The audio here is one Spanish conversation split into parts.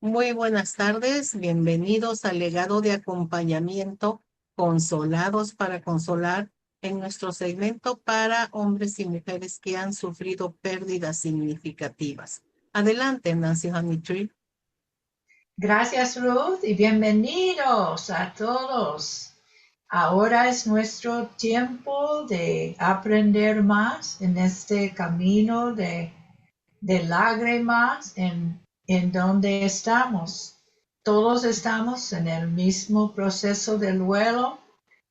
Muy buenas tardes, bienvenidos al legado de acompañamiento Consolados para Consolar en nuestro segmento para hombres y mujeres que han sufrido pérdidas significativas. Adelante, Nancy Honeytree. Gracias, Ruth, y bienvenidos a todos. Ahora es nuestro tiempo de aprender más en este camino de lágrimas en donde estamos. Todos estamos en el mismo proceso de duelo,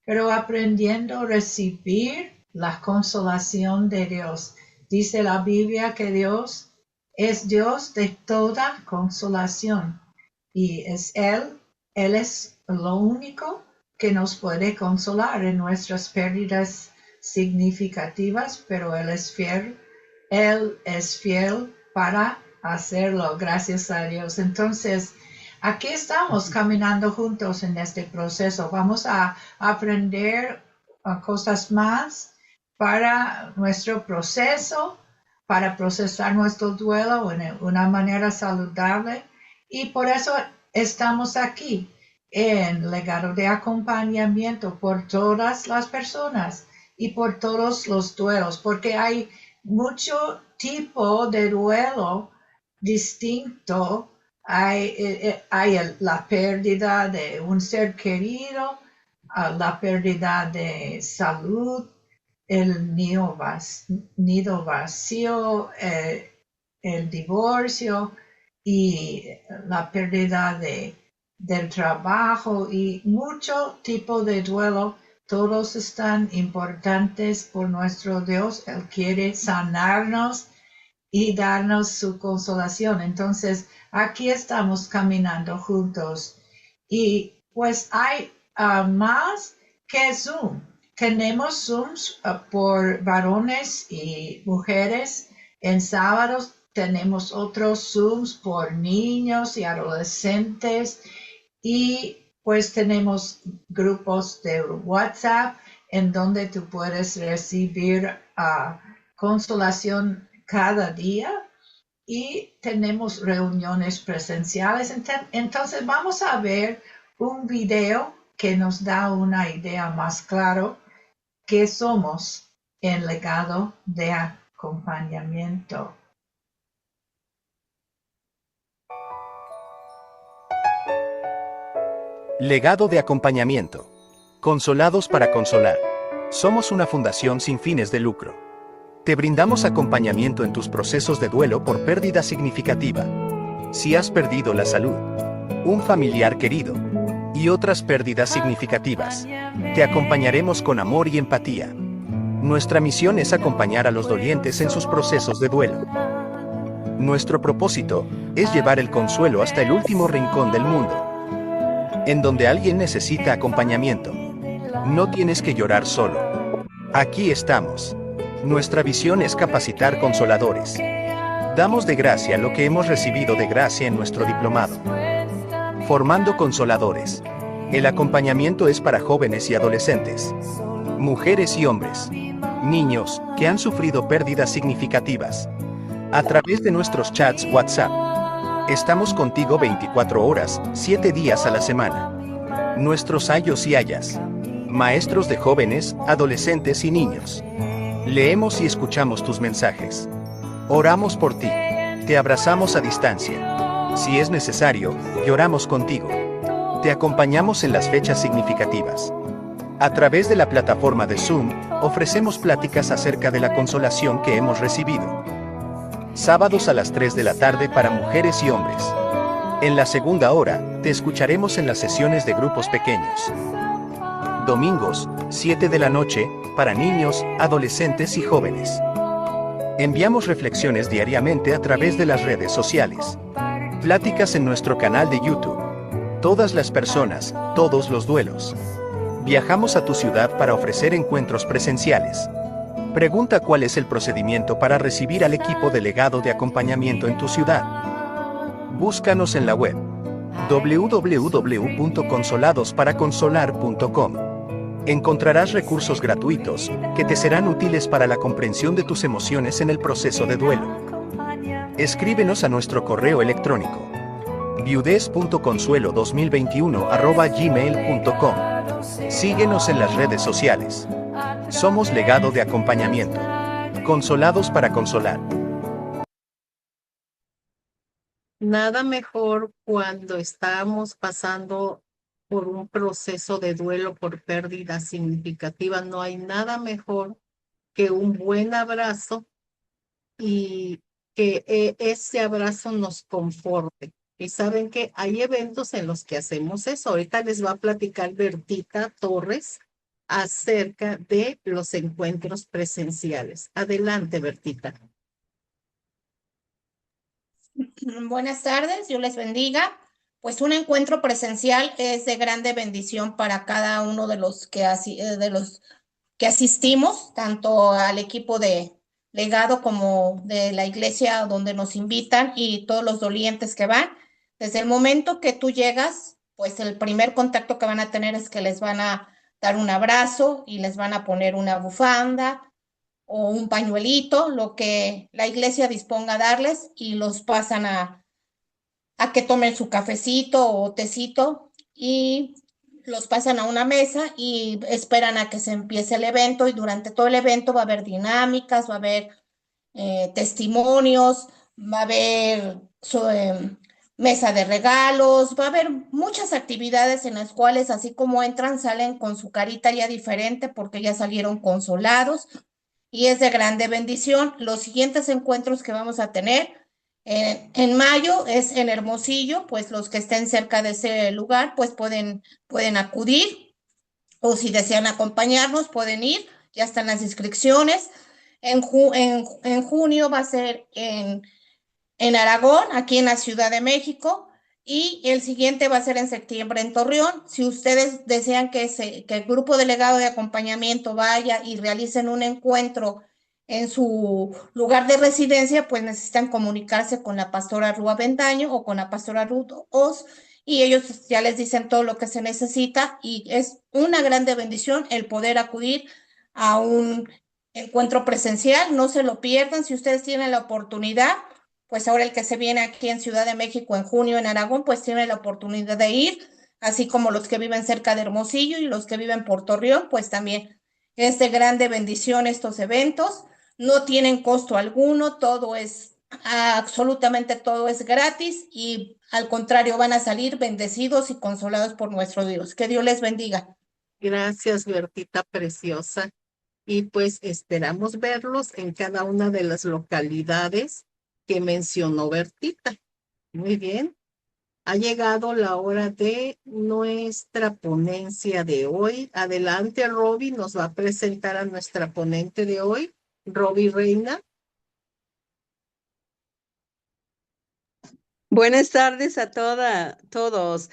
pero aprendiendo a recibir la consolación de Dios. Dice la Biblia que Dios es Dios de toda consolación. Y es Él es lo único que nos puede consolar en nuestras pérdidas significativas, pero Él es fiel para hacerlo, gracias a Dios. Entonces, aquí estamos caminando juntos en este proceso. Vamos a aprender cosas más para nuestro proceso, para procesar nuestro duelo en una manera saludable. Y por eso estamos aquí en legado de acompañamiento por todas las personas y por todos los duelos, porque hay mucho tipo de duelo distinto. Hay la pérdida de un ser querido, la pérdida de salud, el nido vacío, el divorcio y la pérdida del trabajo y mucho tipo de duelo. Todos están importantes por nuestro Dios. Él quiere sanarnos y darnos su consolación. Entonces, aquí estamos caminando juntos. Y pues hay más que Zoom. Tenemos Zooms por varones y mujeres en sábados. Tenemos otros Zooms por niños y adolescentes y pues tenemos grupos de WhatsApp en donde tú puedes recibir consolación cada día y tenemos reuniones presenciales. Entonces vamos a ver un video que nos da una idea más clara qué somos en legado de acompañamiento. Legado de acompañamiento. Consolados para consolar. Somos una fundación sin fines de lucro. Te brindamos acompañamiento en tus procesos de duelo por pérdida significativa. Si has perdido la salud, un familiar querido y otras pérdidas significativas, te acompañaremos con amor y empatía. Nuestra misión es acompañar a los dolientes en sus procesos de duelo. Nuestro propósito es llevar el consuelo hasta el último rincón del mundo. En donde alguien necesita acompañamiento, no tienes que llorar solo. Aquí estamos. Nuestra visión es capacitar consoladores. Damos de gracia lo que hemos recibido de gracia en nuestro diplomado. Formando consoladores. El acompañamiento es para jóvenes y adolescentes, mujeres y hombres, niños que han sufrido pérdidas significativas. A través de nuestros chats WhatsApp. Estamos contigo 24 horas, 7 días a la semana. Nuestros ayos y ayas. Maestros de jóvenes, adolescentes y niños. Leemos y escuchamos tus mensajes. Oramos por ti. Te abrazamos a distancia. Si es necesario, lloramos contigo. Te acompañamos en las fechas significativas. A través de la plataforma de Zoom, ofrecemos pláticas acerca de la consolación que hemos recibido. Sábados a las 3 de la tarde para mujeres y hombres. En la segunda hora, te escucharemos en las sesiones de grupos pequeños. Domingos, 7 de la noche, para niños, adolescentes y jóvenes. Enviamos reflexiones diariamente a través de las redes sociales. Pláticas en nuestro canal de YouTube. Todas las personas, todos los duelos. Viajamos a tu ciudad para ofrecer encuentros presenciales. Pregunta cuál es el procedimiento para recibir al equipo delegado de acompañamiento en tu ciudad. Búscanos en la web www.consoladosparaconsolar.com. Encontrarás recursos gratuitos que te serán útiles para la comprensión de tus emociones en el proceso de duelo. Escríbenos a nuestro correo electrónico viudez.consuelo2021@gmail.com. Síguenos en las redes sociales. Somos Legado de Acompañamiento. Consolados para consolar. Nada mejor cuando estamos pasando por un proceso de duelo por pérdida significativa. No hay nada mejor que un buen abrazo y que ese abrazo nos conforte. Y saben que hay eventos en los que hacemos eso. Ahorita les va a platicar Bertita Torres acerca de los encuentros presenciales. Adelante, Bertita. Buenas tardes, Dios les bendiga. Pues un encuentro presencial es de grande bendición para cada uno de los que asistimos, tanto al equipo de legado como de la iglesia donde nos invitan y todos los dolientes que van. Desde el momento que tú llegas, pues el primer contacto que van a tener es que les van a dar un abrazo y les van a poner una bufanda o un pañuelito, lo que la iglesia disponga a darles y los pasan a que tomen su cafecito o tecito y los pasan a una mesa y esperan a que se empiece el evento y durante todo el evento va a haber dinámicas, va a haber testimonios, va a haber mesa de regalos, va a haber muchas actividades en las cuales así como entran, salen con su carita ya diferente porque ya salieron consolados y es de grande bendición. Los siguientes encuentros que vamos a tener en mayo es en Hermosillo, pues los que estén cerca de ese lugar, pues pueden acudir o si desean acompañarnos, pueden ir, ya están las inscripciones. En junio va a ser en Aragón, aquí en la Ciudad de México, y el siguiente va a ser en septiembre en Torreón. Si ustedes desean que el grupo delegado de acompañamiento vaya y realicen un encuentro en su lugar de residencia, pues necesitan comunicarse con la pastora Rúa Bendaño o con la pastora Ruth Oz, y ellos ya les dicen todo lo que se necesita, y es una grande bendición el poder acudir a un encuentro presencial. No se lo pierdan si ustedes tienen la oportunidad. Pues ahora el que se viene aquí en Ciudad de México en junio en Aragón, pues tiene la oportunidad de ir, así como los que viven cerca de Hermosillo y los que viven por Torreón, pues también es de grande bendición estos eventos, no tienen costo alguno, todo es, absolutamente todo es gratis y al contrario van a salir bendecidos y consolados por nuestro Dios. Que Dios les bendiga. Gracias, Bertita preciosa. Y pues esperamos verlos en cada una de las localidades que mencionó Bertita. Muy bien. Ha llegado la hora de nuestra ponencia de hoy. Adelante, Roby, nos va a presentar a nuestra ponente de hoy, Roby Reina. Buenas tardes a todos.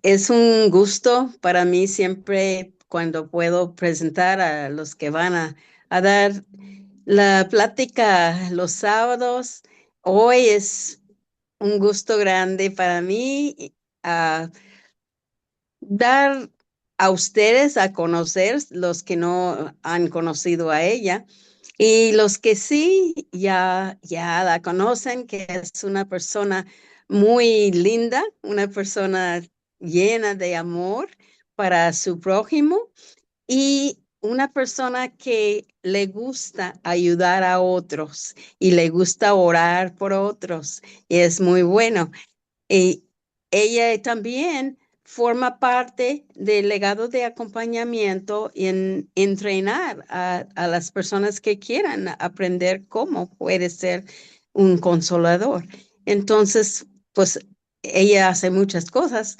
Es un gusto para mí siempre cuando puedo presentar a los que van a dar la plática los sábados. Hoy es un gusto grande para mí dar a ustedes a conocer los que no han conocido a ella. Y los que sí ya la conocen, que es una persona muy linda, una persona llena de amor para su prójimo y una persona que le gusta ayudar a otros y le gusta orar por otros. Y es muy bueno. Y ella también forma parte del legado de acompañamiento en entrenar a las personas que quieran aprender cómo puede ser un consolador. Entonces, pues ella hace muchas cosas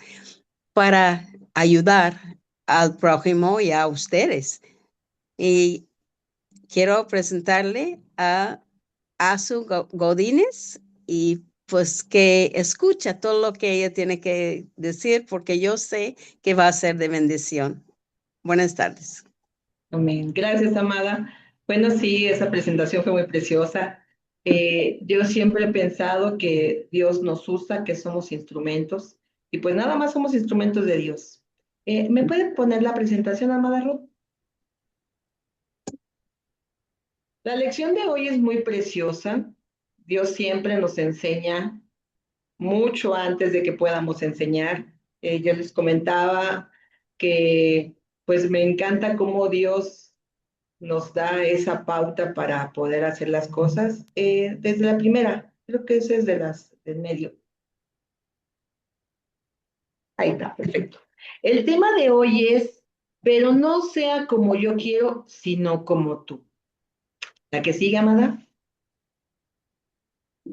para ayudar al prójimo y a ustedes. Y quiero presentarle a Azu Godínez y pues que escucha todo lo que ella tiene que decir porque yo sé que va a ser de bendición. Buenas tardes. Amén. Gracias, amada. Bueno, sí, esa presentación fue muy preciosa. Yo siempre he pensado que Dios nos usa, que somos instrumentos, y pues nada más somos instrumentos de Dios. ¿Me pueden poner la presentación, amada Ruth? La lección de hoy es muy preciosa. Dios siempre nos enseña mucho antes de que podamos enseñar. Yo les comentaba que pues me encanta cómo Dios nos da esa pauta para poder hacer las cosas desde la primera. Creo que esa es del medio. Ahí está, perfecto. El tema de hoy es, pero no sea como yo quiero, sino como tú. La que sigue, amada.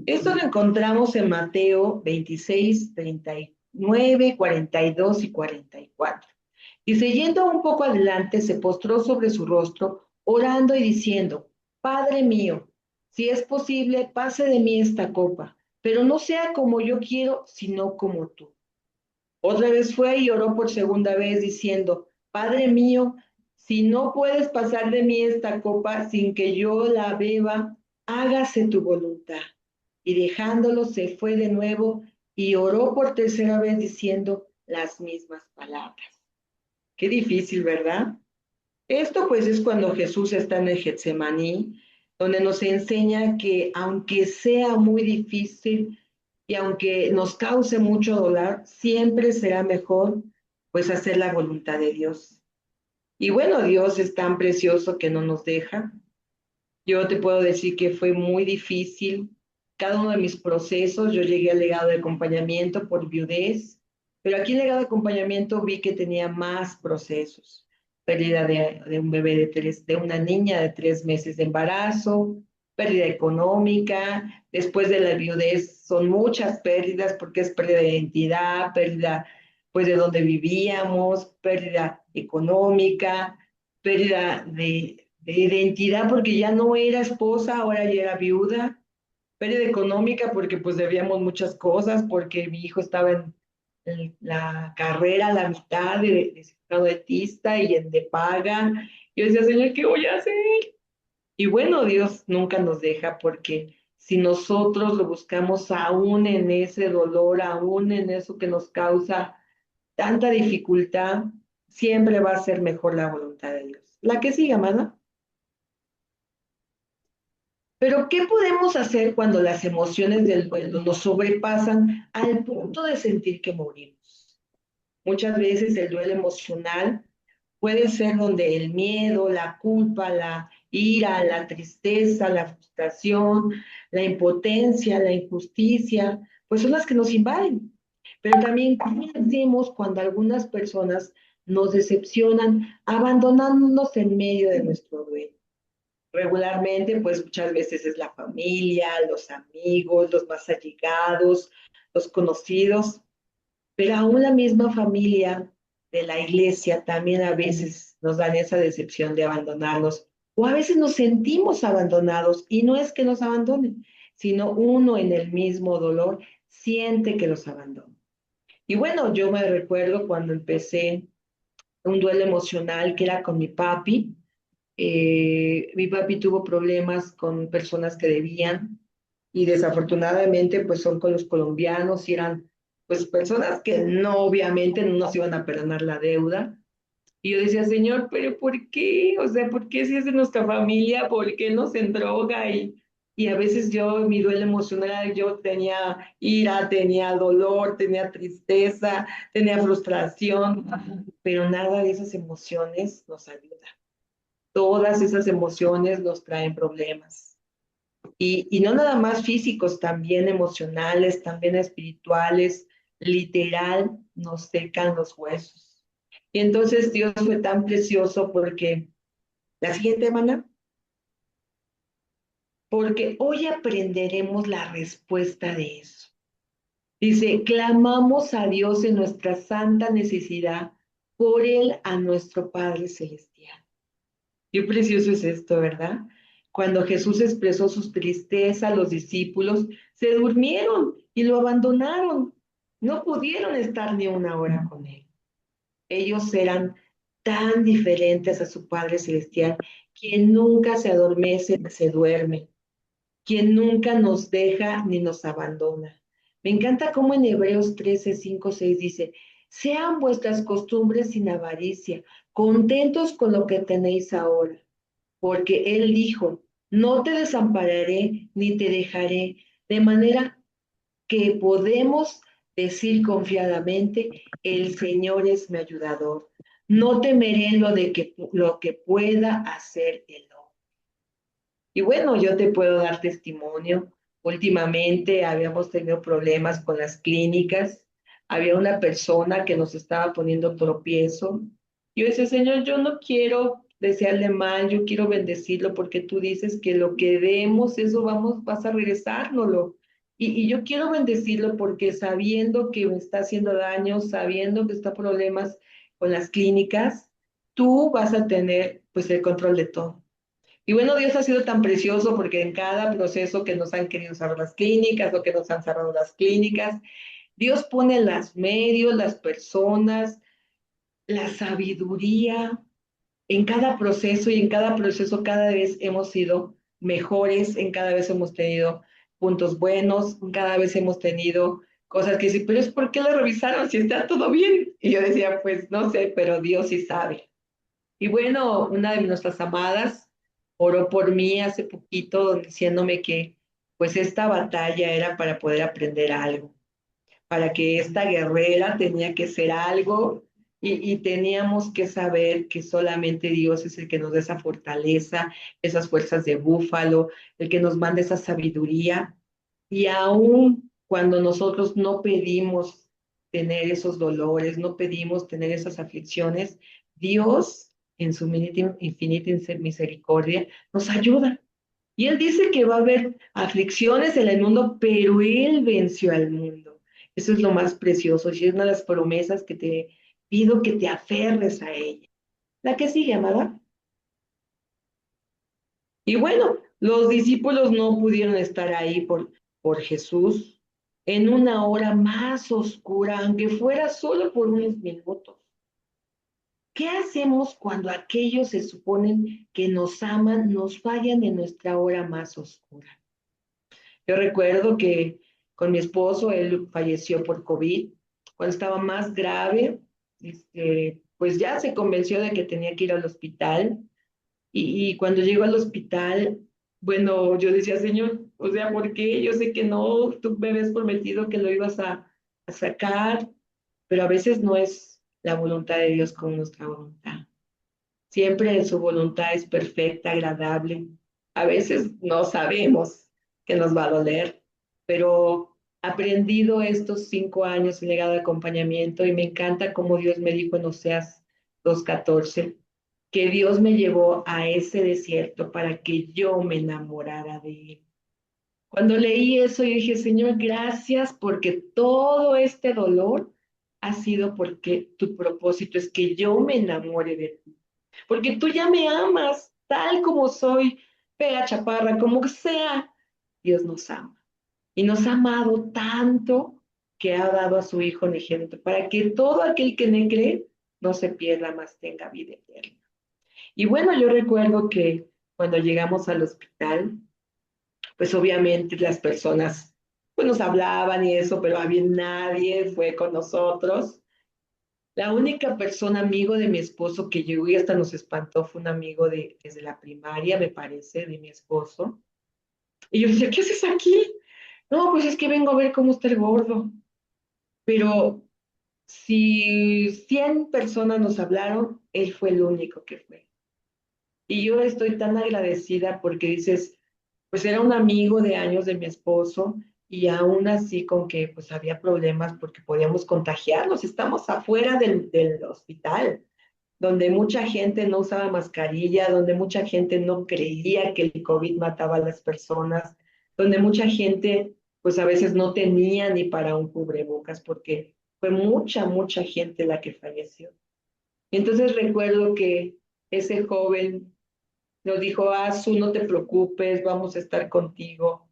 Esto lo encontramos en Mateo 26, 39, 42 y 44. Dice, yendo un poco adelante, se postró sobre su rostro, orando y diciendo, Padre mío, si es posible, pase de mí esta copa, pero no sea como yo quiero, sino como tú. Otra vez fue y oró por segunda vez, diciendo, Padre mío, si no puedes pasar de mí esta copa sin que yo la beba, hágase tu voluntad. Y dejándolo se fue de nuevo y oró por tercera vez diciendo las mismas palabras. Qué difícil, ¿verdad? Esto pues es cuando Jesús está en el Getsemaní, donde nos enseña que aunque sea muy difícil y aunque nos cause mucho dolor, siempre será mejor pues hacer la voluntad de Dios. Y bueno, Dios es tan precioso que no nos deja. Yo te puedo decir que fue muy difícil cada uno de mis procesos. Yo llegué al legado de acompañamiento por viudez, pero aquí en el legado de acompañamiento vi que tenía más procesos. Pérdida de un bebé de una niña de 3 meses de embarazo, pérdida económica. Después de la viudez son muchas pérdidas porque es pérdida de identidad, pérdida pues de donde vivíamos, pérdida económica, pérdida de identidad porque ya no era esposa, ahora ya era viuda, pérdida económica porque pues debíamos muchas cosas, porque mi hijo estaba en la carrera a la mitad de certificado dentista y en de paga. Yo decía, Señor, ¿qué voy a hacer? Y bueno, Dios nunca nos deja porque si nosotros lo buscamos aún en ese dolor, aún en eso que nos causa tanta dificultad, siempre va a ser mejor la voluntad de Dios. La que sigue, amada. Pero, ¿qué podemos hacer cuando las emociones del duelo nos sobrepasan al punto de sentir que morimos? Muchas veces el duelo emocional puede ser donde el miedo, la culpa, la ira, la tristeza, la frustración, la impotencia, la injusticia, pues son las que nos invaden. Pero también, ¿qué hacemos cuando algunas personas nos decepcionan, abandonándonos en medio de nuestro duelo? Regularmente, pues muchas veces es la familia, los amigos, los más allegados, los conocidos, pero aún la misma familia de la iglesia también a veces nos dan esa decepción de abandonarnos, o a veces nos sentimos abandonados y no es que nos abandonen, sino uno en el mismo dolor siente que los abandona. Y bueno, yo me recuerdo cuando empecé un duelo emocional que era con mi papi. Mi papi tuvo problemas con personas que debían y desafortunadamente pues son con los colombianos y eran pues personas que no obviamente no nos iban a perdonar la deuda. Y yo decía, Señor, pero ¿por qué? O sea, ¿por qué si es de nuestra familia? ¿Por qué nos endroga? Y a veces yo, mi duelo emocional, yo tenía ira, tenía dolor, tenía tristeza, tenía frustración, pero nada de esas emociones nos ayuda. Todas esas emociones nos traen problemas. Y no nada más físicos, también emocionales, también espirituales, literal, nos secan los huesos. Y entonces Dios fue tan precioso porque la siguiente semana, porque hoy aprenderemos la respuesta de eso. Dice, clamamos a Dios en nuestra santa necesidad, por Él a nuestro Padre Celestial. Qué precioso es esto, ¿verdad? Cuando Jesús expresó su tristeza, los discípulos se durmieron y lo abandonaron. No pudieron estar ni una hora con él. Ellos eran tan diferentes a su Padre Celestial, quien nunca se adormece ni se duerme, quien nunca nos deja ni nos abandona. Me encanta cómo en Hebreos 13, 5, 6 dice, sean vuestras costumbres sin avaricia, contentos con lo que tenéis ahora, porque Él dijo, no te desampararé ni te dejaré, de manera que podemos decir confiadamente, el Señor es mi ayudador. No temeré lo que pueda hacer el hombre. Y bueno, yo te puedo dar testimonio. Últimamente habíamos tenido problemas con las clínicas. Había una persona que nos estaba poniendo tropiezo. Yo decía, Señor, yo no quiero desearle mal, yo quiero bendecirlo porque tú dices que lo que demos, eso vas a regresárnoslo. Y yo quiero bendecirlo porque sabiendo que me está haciendo daño, sabiendo que está problemas con las clínicas, tú vas a tener pues el control de todo. Y bueno, Dios ha sido tan precioso porque en cada proceso que nos han querido cerrar las clínicas o que nos han cerrado las clínicas, Dios pone los medios, las personas, la sabiduría en cada proceso y en cada proceso cada vez hemos sido mejores, en cada vez hemos tenido puntos buenos, cada vez hemos tenido cosas que decir, pero es ¿por qué lo revisaron si está todo bien? Y yo decía, pues no sé, pero Dios sí sabe. Y bueno, una de nuestras amadas oró por mí hace poquito diciéndome que pues esta batalla era para poder aprender algo, para que esta guerrera tenía que ser algo y teníamos que saber que solamente Dios es el que nos da esa fortaleza, esas fuerzas de búfalo, el que nos manda esa sabiduría. Y aún cuando nosotros no pedimos tener esos dolores, no pedimos tener esas aflicciones, Dios en su infinita misericordia nos ayuda. Y Él dice que va a haber aflicciones en el mundo, pero Él venció al mundo. Eso es lo más precioso y es una de las promesas que te pido que te aferres a ella. La que sigue, amada. Y bueno, los discípulos no pudieron estar ahí por Jesús en una hora más oscura, aunque fuera solo por unos minutos. ¿Qué hacemos cuando aquellos se suponen que nos aman, nos fallan en nuestra hora más oscura? Yo recuerdo que con mi esposo, él falleció por COVID, cuando estaba más grave, pues ya se convenció de que tenía que ir al hospital y cuando llegó al hospital, bueno, yo decía, Señor, o sea, ¿por qué? Yo sé que no, tú me habías prometido que lo ibas a sacar, pero a veces no es la voluntad de Dios con nuestra voluntad. Siempre su voluntad es perfecta, agradable. A veces no sabemos que nos va a doler, pero aprendido estos 5 años en legado de acompañamiento y me encanta como Dios me dijo en Oseas 2:14, que Dios me llevó a ese desierto para que yo me enamorara de Él. Cuando leí eso, yo dije, Señor, gracias porque todo este dolor ha sido porque tu propósito es que yo me enamore de ti. Porque tú ya me amas tal como soy, fea, chaparra, como sea. Dios nos ama. Y nos ha amado tanto que ha dado a su Hijo unigénito para que todo aquel que en él cree no se pierda, más tenga vida eterna. Y bueno, yo recuerdo que cuando llegamos al hospital, pues obviamente las personas pues nos hablaban y eso, pero había nadie, fue con nosotros. La única persona amigo de mi esposo que llegó y hasta nos espantó fue un amigo desde la primaria, me parece, de mi esposo. Y yo decía, ¿qué haces aquí? No, pues es que vengo a ver cómo está el gordo. Pero si 100 personas nos hablaron, él fue el único que fue. Y yo estoy tan agradecida porque dices, pues era un amigo de años de mi esposo y aún así con que pues había problemas porque podíamos contagiarnos. Estamos afuera del hospital, donde mucha gente no usaba mascarilla, donde mucha gente no creía que el COVID mataba a las personas, donde mucha gente pues a veces no tenía ni para un cubrebocas porque fue mucha gente la que falleció. Entonces recuerdo que ese joven nos dijo, Azu, no te preocupes, vamos a estar contigo.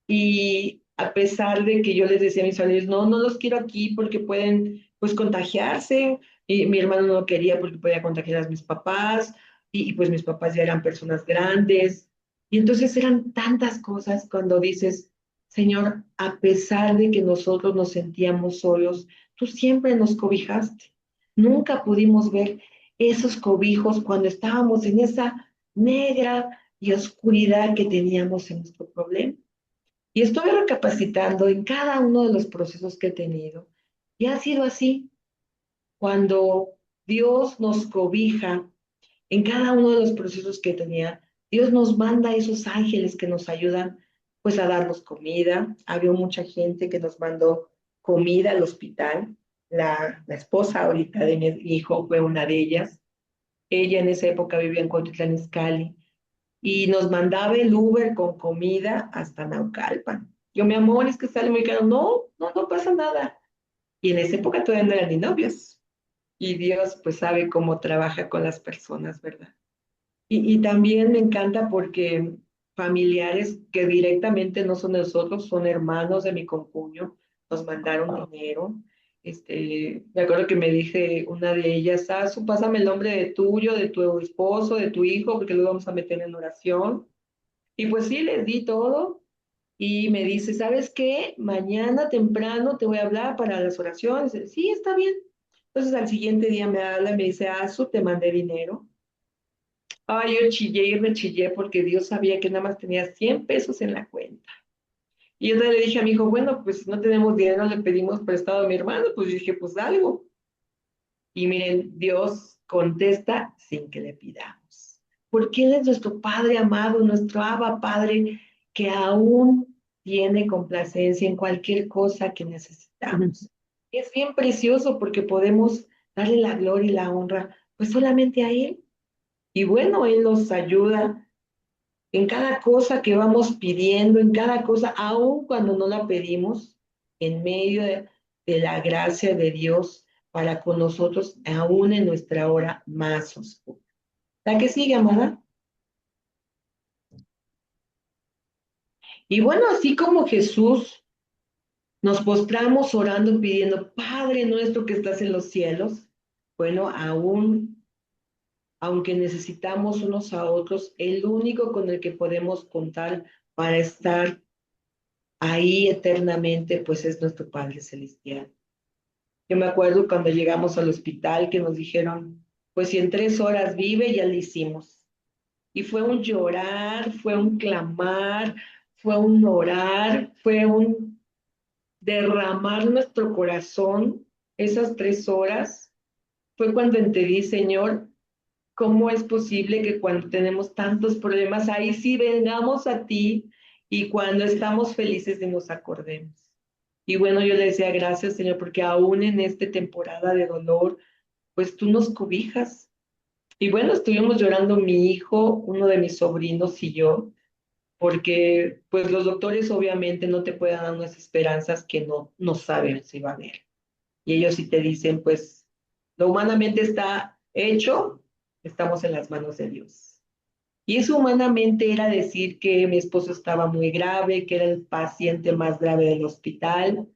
Y a pesar de que yo les decía a mis familiares, no los quiero aquí porque pueden pues contagiarse. Y mi hermano no quería porque podía contagiar a mis papás. Y pues mis papás ya eran personas grandes. Y entonces eran tantas cosas cuando dices, Señor, a pesar de que nosotros nos sentíamos solos, tú siempre nos cobijaste. Nunca pudimos ver esos cobijos cuando estábamos en esa negra y oscuridad que teníamos en nuestro problema. Y estuve recapacitando en cada uno de los procesos que he tenido. Y ha sido así. Cuando Dios nos cobija en cada uno de los procesos que tenía, Dios nos manda esos ángeles que nos ayudan pues a darnos comida. Había mucha gente que nos mandó comida al hospital. La esposa ahorita de mi hijo fue una de ellas. Ella en esa época vivía en Cuautitlán Izcalli y nos mandaba el Uber con comida hasta Naucalpan. Yo, mi amor, es que sale muy caro. No, no, no pasa nada. Y en esa época todavía no eran ni novios. Y Dios pues sabe cómo trabaja con las personas, ¿verdad? Y también me encanta porque familiares que directamente no son de nosotros, son hermanos de mi concuño, nos mandaron dinero. Me acuerdo que me dije una de ellas, Sasu, pásame el nombre de tuyo, de tu esposo, de tu hijo, porque lo vamos a meter en oración. Y pues sí, les di todo. Y me dice, ¿sabes qué? Mañana temprano te voy a hablar para las oraciones. Sí, está bien. Entonces al siguiente día me habla y me dice, Asu, te mandé dinero. Ay, yo chillé y rechillé porque Dios sabía que nada más tenía 100 pesos en la cuenta. Y yo le dije a mi hijo, bueno, pues no tenemos dinero, le pedimos prestado a mi hermano, pues yo dije, pues algo. Y miren, Dios contesta sin que le pidamos. Porque Él es nuestro Padre amado, nuestro Abba Padre, que aún tiene complacencia en cualquier cosa que necesitamos. Es bien precioso porque podemos darle la gloria y la honra, pues solamente a Él. Y bueno, Él nos ayuda en cada cosa que vamos pidiendo, en cada cosa, aun cuando no la pedimos, en medio de la gracia de Dios para con nosotros, aún en nuestra hora más oscura. ¿La que sigue, amada? Y bueno, así como Jesús, nos postramos orando, pidiendo, Padre nuestro que estás en los cielos, bueno, aún, aunque necesitamos unos a otros, el único con el que podemos contar para estar ahí eternamente, pues es nuestro Padre Celestial. Yo me acuerdo cuando llegamos al hospital que nos dijeron, pues si en 3 horas vive, ya lo hicimos. Y fue un llorar, fue un clamar, fue un orar, fue un derramar nuestro corazón esas 3 horas. Fue cuando entendí, Señor, ¿cómo es posible que cuando tenemos tantos problemas, ahí sí vengamos a ti y cuando estamos felices de nos acordemos? Y bueno, yo le decía gracias, Señor, porque aún en esta temporada de dolor, pues tú nos cobijas. Y bueno, estuvimos llorando mi hijo, uno de mis sobrinos y yo, porque pues los doctores obviamente no te pueden dar unas esperanzas que no saben si va a haber. Y ellos sí te dicen, pues lo humanamente está hecho, estamos en las manos de Dios. Y eso humanamente era decir que mi esposo estaba muy grave, que era el paciente más grave del hospital.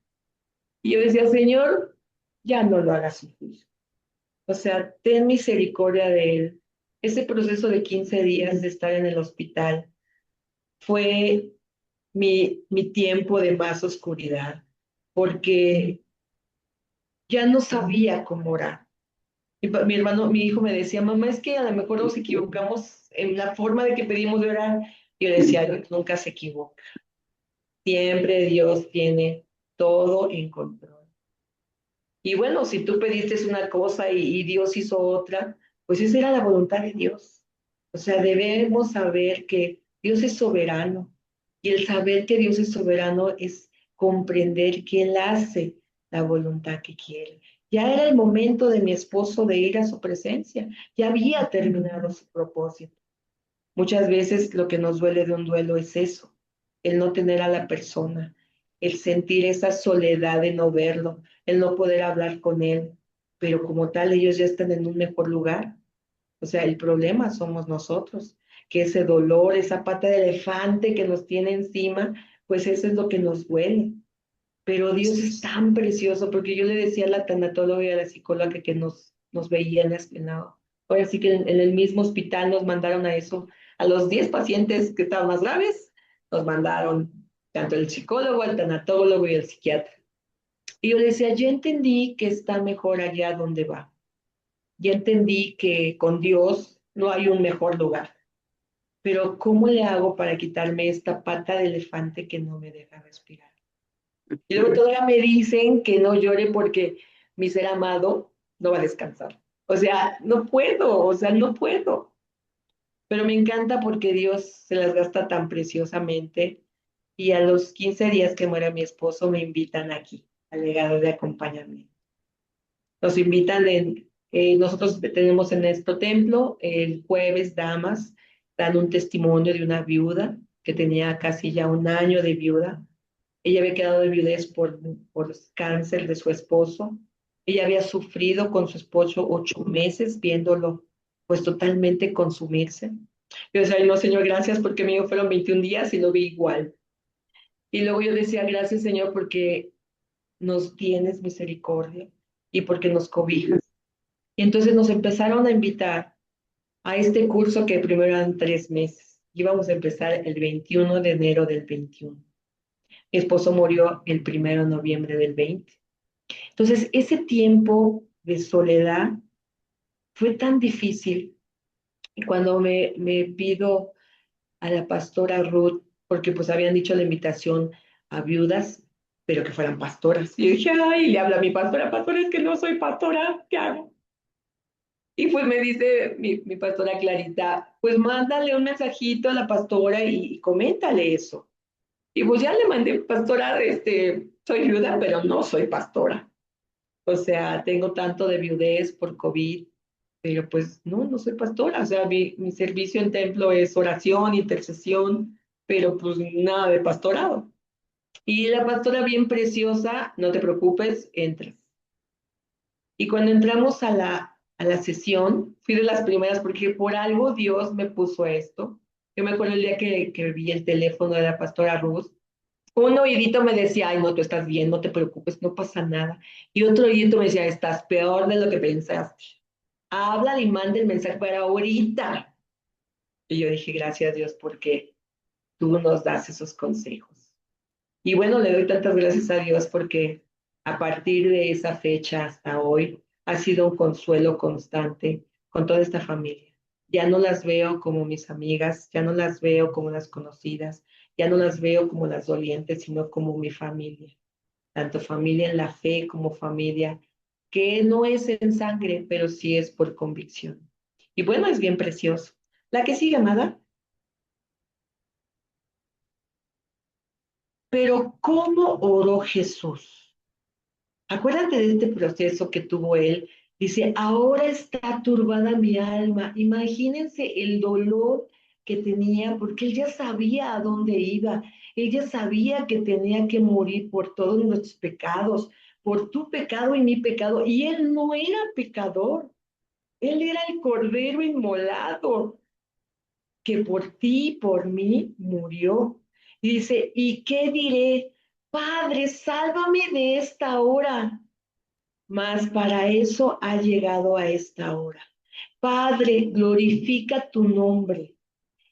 Y yo decía, Señor, ya no lo hagas sufrir. O sea, ten misericordia de él. Ese proceso de 15 días de estar en el hospital fue mi tiempo de más oscuridad, porque ya no sabía cómo orar. Mi hermano, mi hijo me decía, mamá, es que a lo mejor nos equivocamos en la forma de que pedimos de orar. Yo le decía, nunca se equivoca. Siempre Dios tiene todo en control. Y bueno, si tú pediste una cosa y Dios hizo otra, pues esa era la voluntad de Dios. O sea, debemos saber que Dios es soberano. Y el saber que Dios es soberano es comprender que Él hace la voluntad que quiere. Ya era el momento de mi esposo de ir a su presencia. Ya había terminado su propósito. Muchas veces lo que nos duele de un duelo es eso, el no tener a la persona, el sentir esa soledad de no verlo, el no poder hablar con él, pero como tal ellos ya están en un mejor lugar. O sea, el problema somos nosotros, que ese dolor, esa pata de elefante que nos tiene encima, pues eso es lo que nos duele. Pero Dios es tan precioso, porque yo le decía a la tanatóloga y a la psicóloga que nos veía ahora sí que en el mismo hospital nos mandaron a eso, a los 10 pacientes que estaban más graves, nos mandaron tanto el psicólogo, el tanatólogo y el psiquiatra. Y yo le decía, ya entendí que está mejor allá donde va. Ya entendí que con Dios no hay un mejor lugar. pero ¿cómo le hago para quitarme esta pata de elefante que no me deja respirar? Y luego todavía me dicen que no llore porque mi ser amado no va a descansar. O sea, no puedo, o sea, no puedo. Pero me encanta porque Dios se las gasta tan preciosamente y a los 15 días que muere mi esposo me invitan aquí, al legado de acompañamiento. Nos invitan nosotros tenemos en nuestro templo el jueves damas dan un testimonio de una viuda que tenía casi ya un año de viuda. Ella había quedado de viudez por cáncer de su esposo. Ella había sufrido con su esposo 8 meses viéndolo pues totalmente consumirse. Yo decía, ay, no, Señor, gracias porque mío fueron 21 días y lo vi igual. Y luego yo decía, gracias, Señor, porque nos tienes misericordia y porque nos cobijas. Y entonces nos empezaron a invitar a este curso que primero eran 3 meses. Íbamos a empezar el 21 de enero del 21. Mi esposo murió el 1 de noviembre del 20. Entonces, ese tiempo de soledad fue tan difícil. Y cuando me pido a la pastora Ruth, porque pues habían dicho la invitación a viudas, pero que fueran pastoras. Y yo dije, ay, le habla a mi pastora, pastora, es que no soy pastora, ¿qué hago? Y pues me dice mi pastora Clarita, pues mándale un mensajito a la pastora y coméntale eso. Y pues ya le mandé, pastora, soy viuda, pero no soy pastora. O sea, tengo tanto de viudez por COVID, pero pues no, no soy pastora. O sea, mi servicio en templo es oración, intercesión, pero pues nada de pastorado. Y la pastora bien preciosa, no te preocupes, entras. Y cuando entramos a la sesión, fui de las primeras porque por algo Dios me puso esto. Yo me acuerdo el día que vi el teléfono de la pastora Ruth, un oídito me decía, ay, no, tú estás bien, no te preocupes, no pasa nada. Y otro oídito me decía, estás peor de lo que pensaste. Habla y manda el mensaje para ahorita. Y yo dije, gracias a Dios, porque tú nos das esos consejos. Y bueno, le doy tantas gracias a Dios porque a partir de esa fecha hasta hoy ha sido un consuelo constante con toda esta familia. Ya no las veo como mis amigas, ya no las veo como las conocidas, ya no las veo como las dolientes, sino como mi familia. Tanto familia en la fe como familia que no es en sangre, pero sí es por convicción. Y bueno, es bien precioso. La que sigue, amada. Pero ¿cómo oró Jesús? Acuérdate de este proceso que tuvo él. Dice, ahora está turbada mi alma. Imagínense el dolor que tenía, porque él ya sabía a dónde iba. Él ya sabía que tenía que morir por todos nuestros pecados, por tu pecado y mi pecado. Y él no era pecador. Él era el cordero inmolado que por ti y por mí murió. Y dice, ¿y qué diré? Padre, sálvame de esta hora. Mas para eso ha llegado a esta hora. Padre, glorifica tu nombre.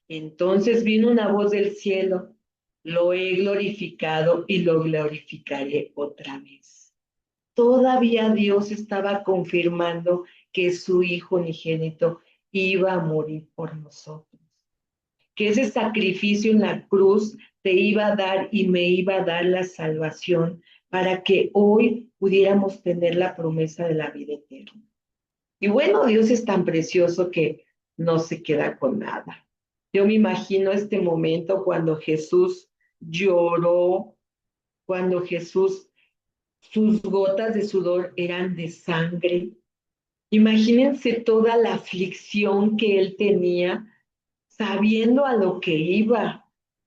Entonces vino una voz del cielo. Lo he glorificado y lo glorificaré otra vez. Todavía Dios estaba confirmando que su Hijo unigénito iba a morir por nosotros, que ese sacrificio en la cruz te iba a dar y me iba a dar la salvación para que hoy pudiéramos tener la promesa de la vida eterna. Y bueno, Dios es tan precioso que no se queda con nada. Yo me imagino este momento cuando Jesús lloró, cuando Jesús, sus gotas de sudor eran de sangre. Imagínense toda la aflicción que él tenía sabiendo a lo que iba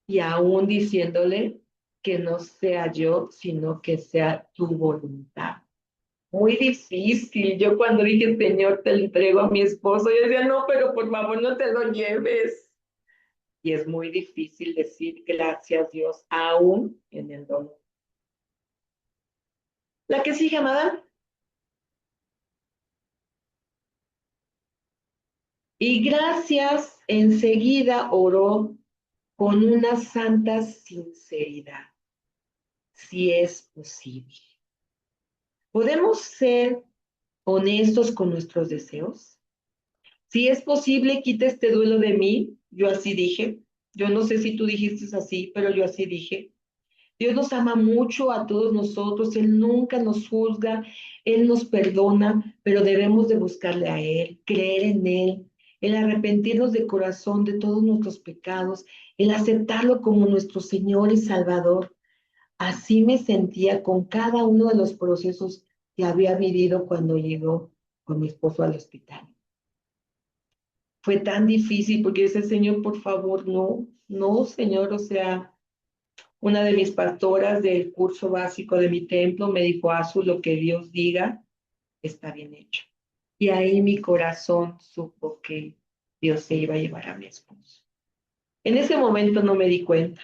y aún diciéndole que no sea yo, sino que sea tu voluntad. Muy difícil. Yo cuando dije, Señor, te lo entrego a mi esposo, yo decía, no, pero por favor no te lo lleves. Y es muy difícil decir gracias Dios, aún en el dolor. La que sigue, amada. Y gracias enseguida oró con una santa sinceridad, si es posible. ¿Podemos ser honestos con nuestros deseos? Si es posible, quita este duelo de mí yo así dije. Yo no sé si tú dijiste así, pero yo así dije. Dios nos ama mucho a todos nosotros, Él nunca nos juzga, Él nos perdona, pero debemos de buscarle a Él, creer en Él, el arrepentirnos de corazón de todos nuestros pecados, el aceptarlo como nuestro Señor y Salvador. Así me sentía con cada uno de los procesos que había vivido cuando llegó con mi esposo al hospital. Fue tan difícil porque ese Señor, por favor, no, no, Señor, o sea, una de mis pastoras del curso básico de mi templo me dijo, Azu, lo que Dios diga está bien hecho. Y ahí mi corazón supo que Dios se iba a llevar a mi esposo. En ese momento no me di cuenta.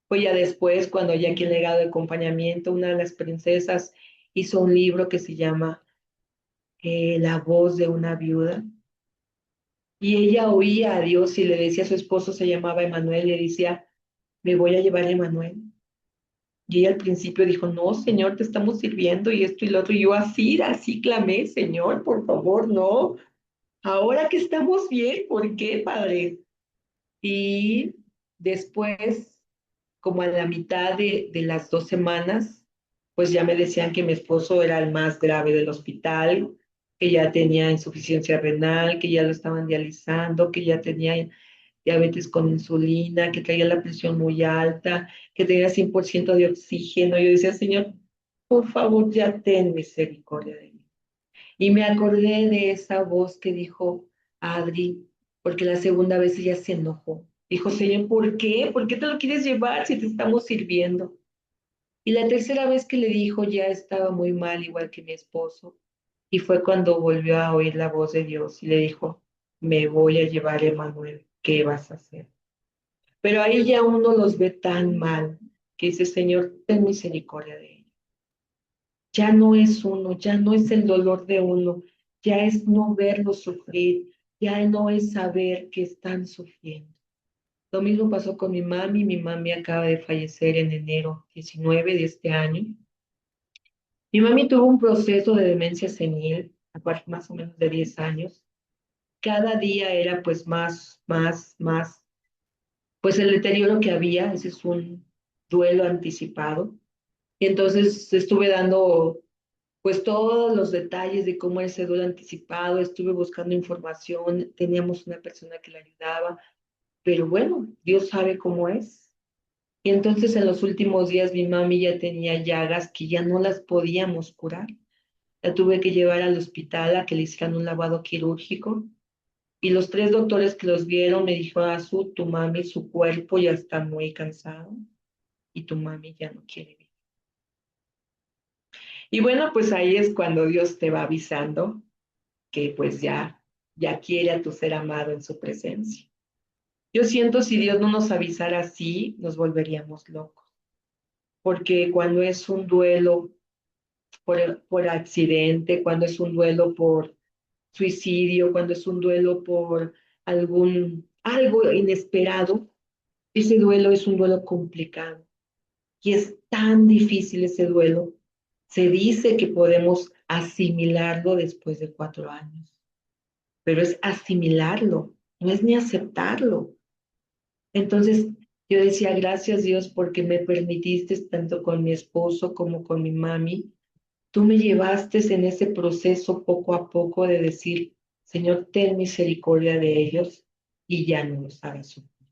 Fue ya después, cuando ya aquí en legado de acompañamiento, una de las princesas hizo un libro que se llama La voz de una viuda. Y ella oía a Dios y le decía a su esposo, se llamaba Emanuel, le decía, me voy a llevar a Emanuel. Y ella al principio dijo, no, Señor, te estamos sirviendo y esto y lo otro. Y yo así clamé, Señor, por favor, no. Ahora que estamos bien, ¿por qué, Padre? Y después, como a la mitad de las 2 semanas, pues ya me decían que mi esposo era el más grave del hospital, que ya tenía insuficiencia renal, que ya lo estaban dializando, que ya tenía diabetes con insulina, que traía la presión muy alta, que tenía 100% de oxígeno. Yo decía, Señor, por favor, ya ten misericordia de mí. Y me acordé de esa voz que dijo Adri, porque la segunda vez ella se enojó. Dijo, Señor, ¿por qué? ¿Por qué te lo quieres llevar si te estamos sirviendo? Y la tercera vez que le dijo ya estaba muy mal, igual que mi esposo. Y fue cuando volvió a oír la voz de Dios y le dijo, me voy a llevar a Emanuel, ¿qué vas a hacer? Pero ahí ya uno los ve tan mal que dice, Señor, ten misericordia de ellos. Ya no es uno, ya no es el dolor de uno, ya es no verlos sufrir, ya no es saber que están sufriendo. Lo mismo pasó con mi mami acaba de fallecer en enero 19 de este año. Mi mami tuvo un proceso de demencia senil, más o menos de 10 años. Cada día era pues más pues el deterioro que había, ese es un duelo anticipado. Y entonces estuve dando pues todos los detalles de cómo era ese duelo anticipado, estuve buscando información, teníamos una persona que la ayudaba, pero bueno, Dios sabe cómo es. Y entonces en los últimos días mi mami ya tenía llagas que ya no las podíamos curar. La tuve que llevar al hospital a que le hicieran un lavado quirúrgico. Y los 3 doctores que los vieron me dijeron, Azu, tu mami, su cuerpo ya está muy cansado y tu mami ya no quiere vivir. Y bueno, pues ahí es cuando Dios te va avisando que pues ya quiere a tu ser amado en su presencia. Yo siento si Dios no nos avisara así, nos volveríamos locos. Porque cuando es un duelo por accidente, cuando es un duelo por suicidio, cuando es un duelo por algo inesperado, ese duelo es un duelo complicado y es tan difícil ese duelo. Se dice que podemos asimilarlo después de 4 años, pero es asimilarlo, no es ni aceptarlo. Entonces yo decía, gracias Dios porque me permitiste tanto con mi esposo como con mi mami. Tú me llevaste en ese proceso poco a poco de decir, Señor, ten misericordia de ellos y ya no los hagas sufrir.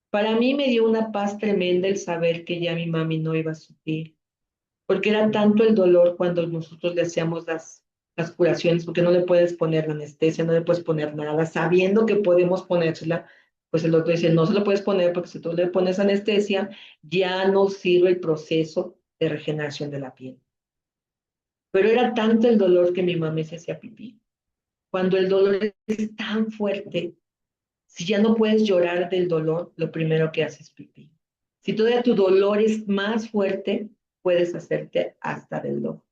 Para mí me dio una paz tremenda el saber que ya mi mami no iba a sufrir, porque era tanto el dolor cuando nosotros le hacíamos las curaciones, porque no le puedes poner la anestesia, no le puedes poner nada, sabiendo que podemos ponérsela, pues el doctor dice, no se lo puedes poner porque si tú le pones anestesia, ya no sirve el proceso de regeneración de la piel. Pero era tanto el dolor que mi mami se hacía pipí. Cuando el dolor es tan fuerte, si ya no puedes llorar del dolor, lo primero que haces es pipí. Si todavía tu dolor es más fuerte, puedes hacerte hasta del dolor.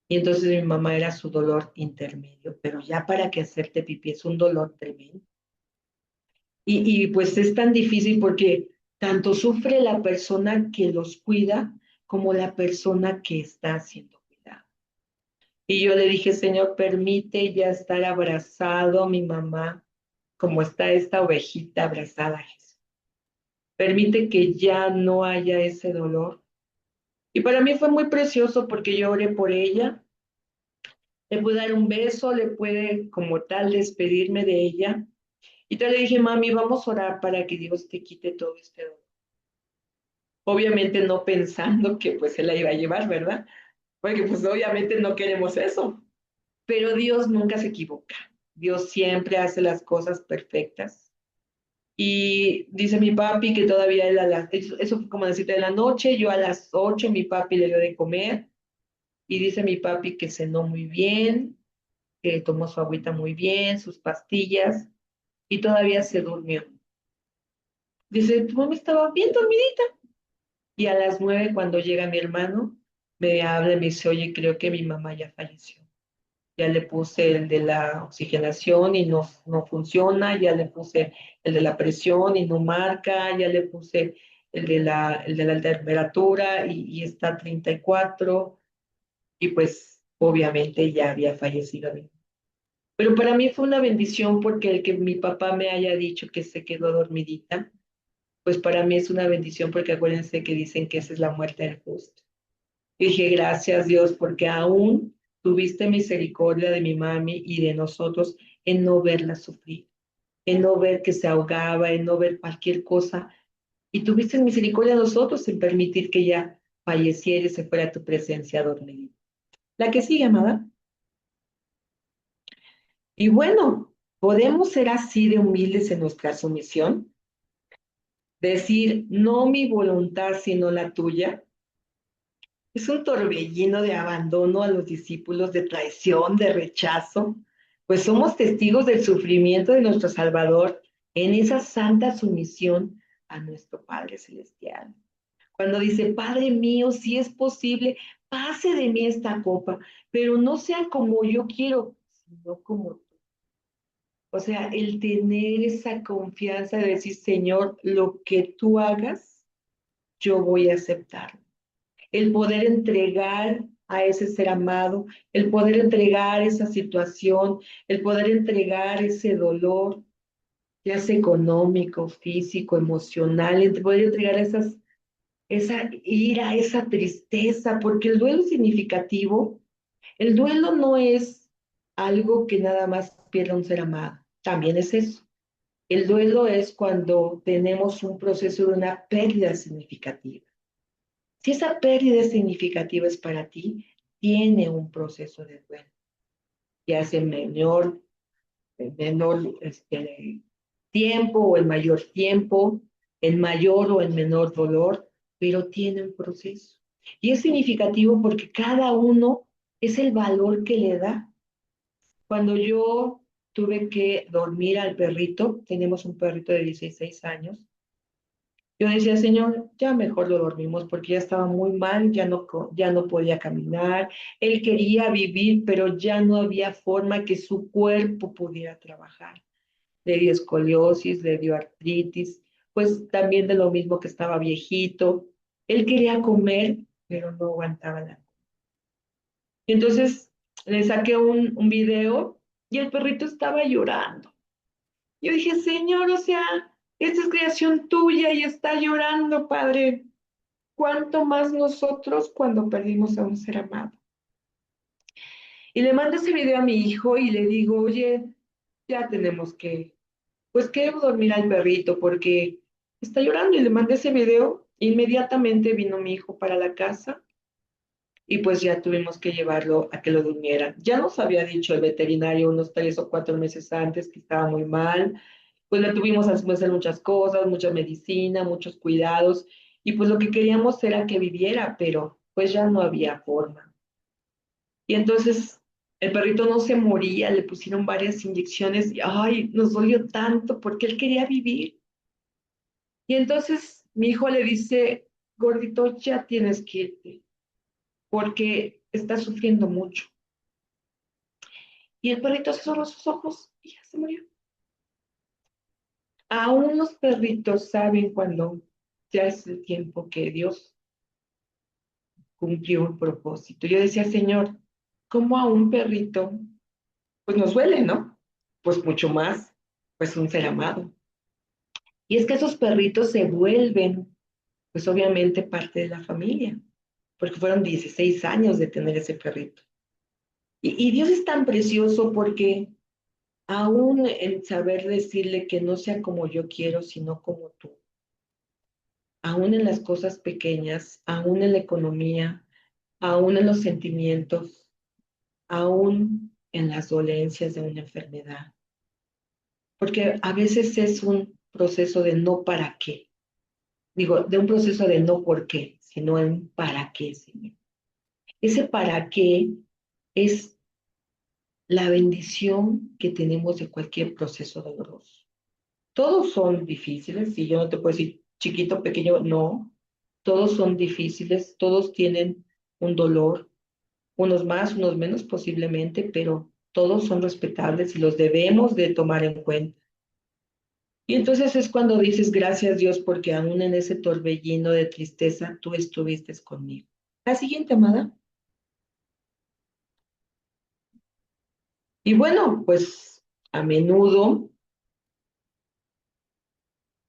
Y entonces mi mamá era su dolor intermedio, pero ya para que hacerte pipí es un dolor tremendo. Y pues es tan difícil porque tanto sufre la persona que los cuida como la persona que está siendo cuidada. Y yo le dije, Señor, permite ya estar abrazado a mi mamá como está esta ovejita abrazada a Jesús. Permite que ya no haya ese dolor. Y para mí fue muy precioso porque yo oré por ella, le pude dar un beso, le pude como tal despedirme de ella. Y te le dije, mami, vamos a orar para que Dios te quite todo este dolor. Obviamente no pensando que pues se la iba a llevar, ¿verdad? Porque pues obviamente no queremos eso. Pero Dios nunca se equivoca. Dios siempre hace las cosas perfectas. Y dice mi papi que todavía él eso fue como a las 7 de la noche, yo a las 8 mi papi le dio de comer. Y dice mi papi que cenó muy bien, que tomó su agüita muy bien, sus pastillas, y todavía se durmió. Dice, tu mami estaba bien dormidita. Y a las 9 cuando llega mi hermano, me habla y me dice, oye, creo que mi mamá ya falleció. Ya le puse el de la oxigenación y no funciona, ya le puse el de la presión y no marca, ya le puse el de la temperatura y está a 34 y pues obviamente ya había fallecido. Pero para mí fue una bendición porque el que mi papá me haya dicho que se quedó dormidita, pues para mí es una bendición porque acuérdense que dicen que esa es la muerte del justo. Y dije, gracias Dios, porque aún tuviste misericordia de mi mami y de nosotros en no verla sufrir, en no ver que se ahogaba, en no ver cualquier cosa. Y tuviste misericordia de nosotros en permitir que ella falleciera y se fuera a tu presencia dormida. La que sigue, amada. Y bueno, podemos ser así de humildes en nuestra sumisión, decir, no mi voluntad, sino la tuya. Es un torbellino de abandono a los discípulos, de traición, de rechazo, pues somos testigos del sufrimiento de nuestro Salvador en esa santa sumisión a nuestro Padre Celestial. Cuando dice, Padre mío, si es posible, pase de mí esta copa, pero no sea como yo quiero, sino como tú. O sea, el tener esa confianza de decir, Señor, lo que tú hagas, yo voy a aceptarlo. El poder entregar a ese ser amado, el poder entregar esa situación, el poder entregar ese dolor, ya sea económico, físico, emocional, el poder entregar esa ira, esa tristeza, porque el duelo significativo, el duelo no es algo que nada más pierda un ser amado, también es eso. El duelo es cuando tenemos un proceso de una pérdida significativa. Si esa pérdida significativa es para ti, tiene un proceso de duelo, ya sea en menor tiempo o en mayor tiempo, en mayor o en menor dolor, pero tiene un proceso. Y es significativo porque cada uno es el valor que le da. Cuando yo tuve que dormir al perrito, tenemos un perrito de 16 años, yo decía, Señor, ya mejor lo dormimos porque ya estaba muy mal, ya no podía caminar, él quería vivir, pero ya no había forma que su cuerpo pudiera trabajar. Le dio escoliosis, le dio artritis, pues también de lo mismo que estaba viejito. Él quería comer, pero no aguantaba la. Y entonces le saqué un video y el perrito estaba llorando. Yo dije, Señor, o sea, esta es creación tuya y está llorando, Padre. ¿Cuánto más nosotros cuando perdimos a un ser amado? Y le mando ese video a mi hijo y le digo, oye, ya tenemos pues que dormir al perrito porque está llorando. Y le mandé ese video. Inmediatamente vino mi hijo para la casa y pues ya tuvimos que llevarlo a que lo durmiera. Ya nos había dicho el veterinario unos 3 o 4 meses antes que estaba muy mal. Pues le tuvimos que hacer muchas cosas, mucha medicina, muchos cuidados, y pues lo que queríamos era que viviera, pero pues ya no había forma. Y entonces el perrito no se moría, le pusieron varias inyecciones, y ay, nos dolió tanto porque él quería vivir. Y entonces mi hijo le dice, gordito, ya tienes que irte, porque está sufriendo mucho. Y el perrito cerró sus ojos y ya se murió. Aún los perritos saben cuando ya es el tiempo que Dios cumplió un propósito. Yo decía, Señor, ¿cómo a un perrito? Pues nos duele, ¿no? Pues mucho más pues un ser amado. Y es que esos perritos se vuelven, pues obviamente parte de la familia, porque fueron 16 años de tener ese perrito. Y Dios es tan precioso porque aún el saber decirle que no sea como yo quiero, sino como tú, aún en las cosas pequeñas, aún en la economía, aún en los sentimientos, aún en las dolencias de una enfermedad. Porque a veces es un proceso de no para qué. Digo, de un proceso de no por qué, sino en para qué, Señor. Ese para qué es la bendición que tenemos de cualquier proceso doloroso. Todos son difíciles, y yo no te puedo decir chiquito, pequeño, no. Todos son difíciles, todos tienen un dolor, unos más, unos menos posiblemente, pero todos son respetables y los debemos de tomar en cuenta. Y entonces es cuando dices, gracias Dios, porque aún en ese torbellino de tristeza, tú estuviste conmigo. La siguiente, amada. Y bueno, pues a menudo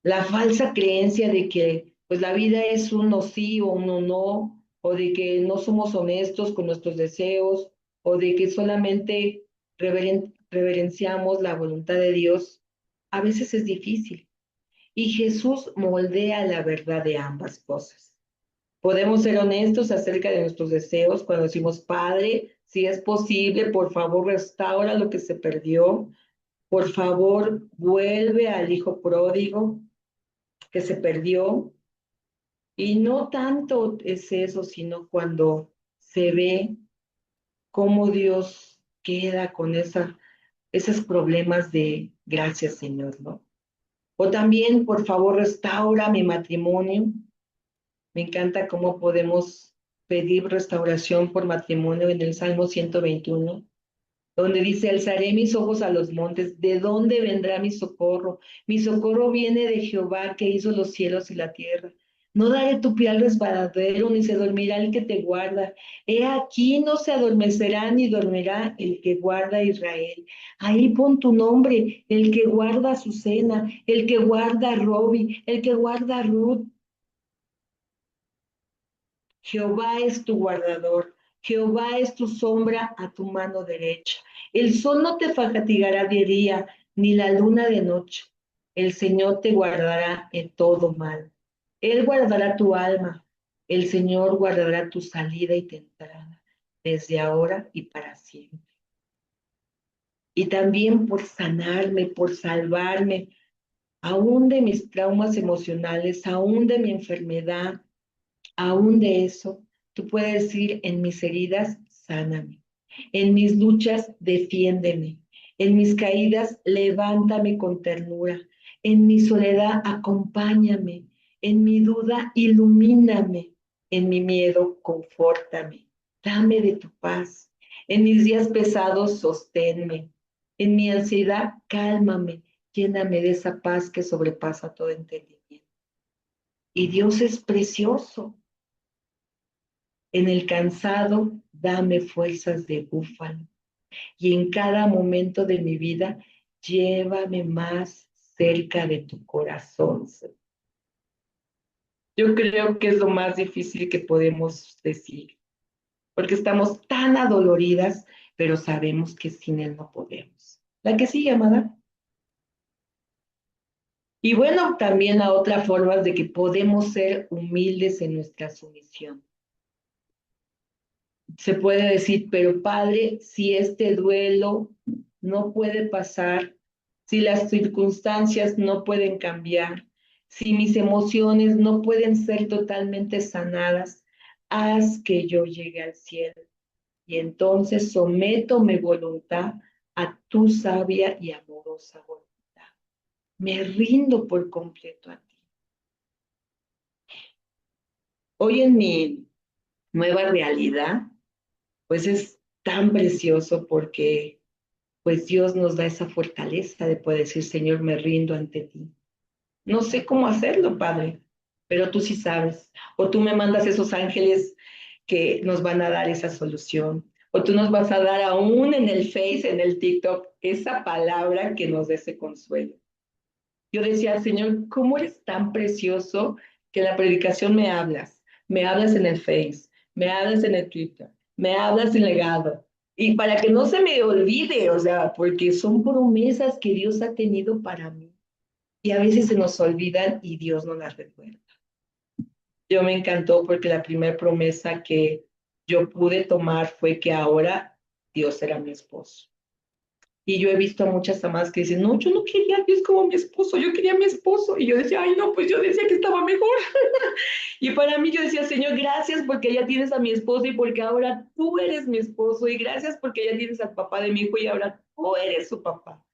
la falsa creencia de que pues la vida es uno sí o uno no, o de que no somos honestos con nuestros deseos, o de que solamente reverenciamos la voluntad de Dios, a veces es difícil. Y Jesús moldea la verdad de ambas cosas. Podemos ser honestos acerca de nuestros deseos cuando decimos, Padre, si es posible, por favor, restaura lo que se perdió. Por favor, vuelve al hijo pródigo que se perdió. Y no tanto es eso, sino cuando se ve cómo Dios queda con esos problemas de gracias, Señor, ¿no? O también, por favor, restaura mi matrimonio. Me encanta cómo podemos pedir restauración por matrimonio en el Salmo 121, donde dice, alzaré mis ojos a los montes, ¿de dónde vendrá mi socorro? Mi socorro viene de Jehová, que hizo los cielos y la tierra. No daré tu pie al resbaladero, ni se dormirá el que te guarda. He aquí no se adormecerá ni dormirá el que guarda a Israel. Ahí pon tu nombre, el que guarda a Azucena, el que guarda a Robi, el que guarda a Ruth. Jehová es tu guardador, Jehová es tu sombra a tu mano derecha. El sol no te fatigará de día, ni la luna de noche. El Señor te guardará en todo mal. Él guardará tu alma. El Señor guardará tu salida y tu entrada, desde ahora y para siempre. Y también por sanarme, por salvarme, aún de mis traumas emocionales, aún de mi enfermedad, aún de eso, tú puedes decir, en mis heridas, sáname. En mis luchas, defiéndeme. En mis caídas, levántame con ternura. En mi soledad, acompáñame. En mi duda, ilumíname. En mi miedo, confórtame. Dame de tu paz. En mis días pesados, sosténme. En mi ansiedad, cálmame. Lléname de esa paz que sobrepasa todo entendimiento. Y Dios es precioso. En el cansado, dame fuerzas de búfalo. Y en cada momento de mi vida, llévame más cerca de tu corazón. Yo creo que es lo más difícil que podemos decir, porque estamos tan adoloridas, pero sabemos que sin Él no podemos. La que sigue, amada. Y bueno, también a otras formas de que podemos ser humildes en nuestra sumisión. Se puede decir, pero Padre, si este duelo no puede pasar, si las circunstancias no pueden cambiar, si mis emociones no pueden ser totalmente sanadas, haz que yo llegue al cielo. Y entonces someto mi voluntad a tu sabia y amorosa voluntad. Me rindo por completo a ti. Hoy en mi nueva realidad, pues es tan precioso porque pues Dios nos da esa fortaleza de poder decir, Señor, me rindo ante ti. No sé cómo hacerlo, Padre, pero tú sí sabes. O tú me mandas esos ángeles que nos van a dar esa solución. o tú nos vas a dar aún en el Face, en el TikTok, esa palabra que nos dé ese consuelo. Yo decía, Señor, ¿cómo eres tan precioso que en la predicación me hablas en el Face, me hablas en el Twitter, me hablas en legado? Y para que no se me olvide, o sea, porque son promesas que Dios ha tenido para mí. Y a veces se nos olvidan y Dios no las recuerda. Yo me encantó porque la primera promesa que yo pude tomar fue que ahora Dios era mi esposo. Y yo he visto a muchas amadas que dicen, no, yo no quería a Dios como mi esposo, yo quería a mi esposo. Y yo decía, ay, no, pues yo decía que estaba mejor. Y para mí yo decía, Señor, gracias porque ya tienes a mi esposo y porque ahora tú eres mi esposo. Y gracias porque ya tienes al papá de mi hijo y ahora tú eres su papá.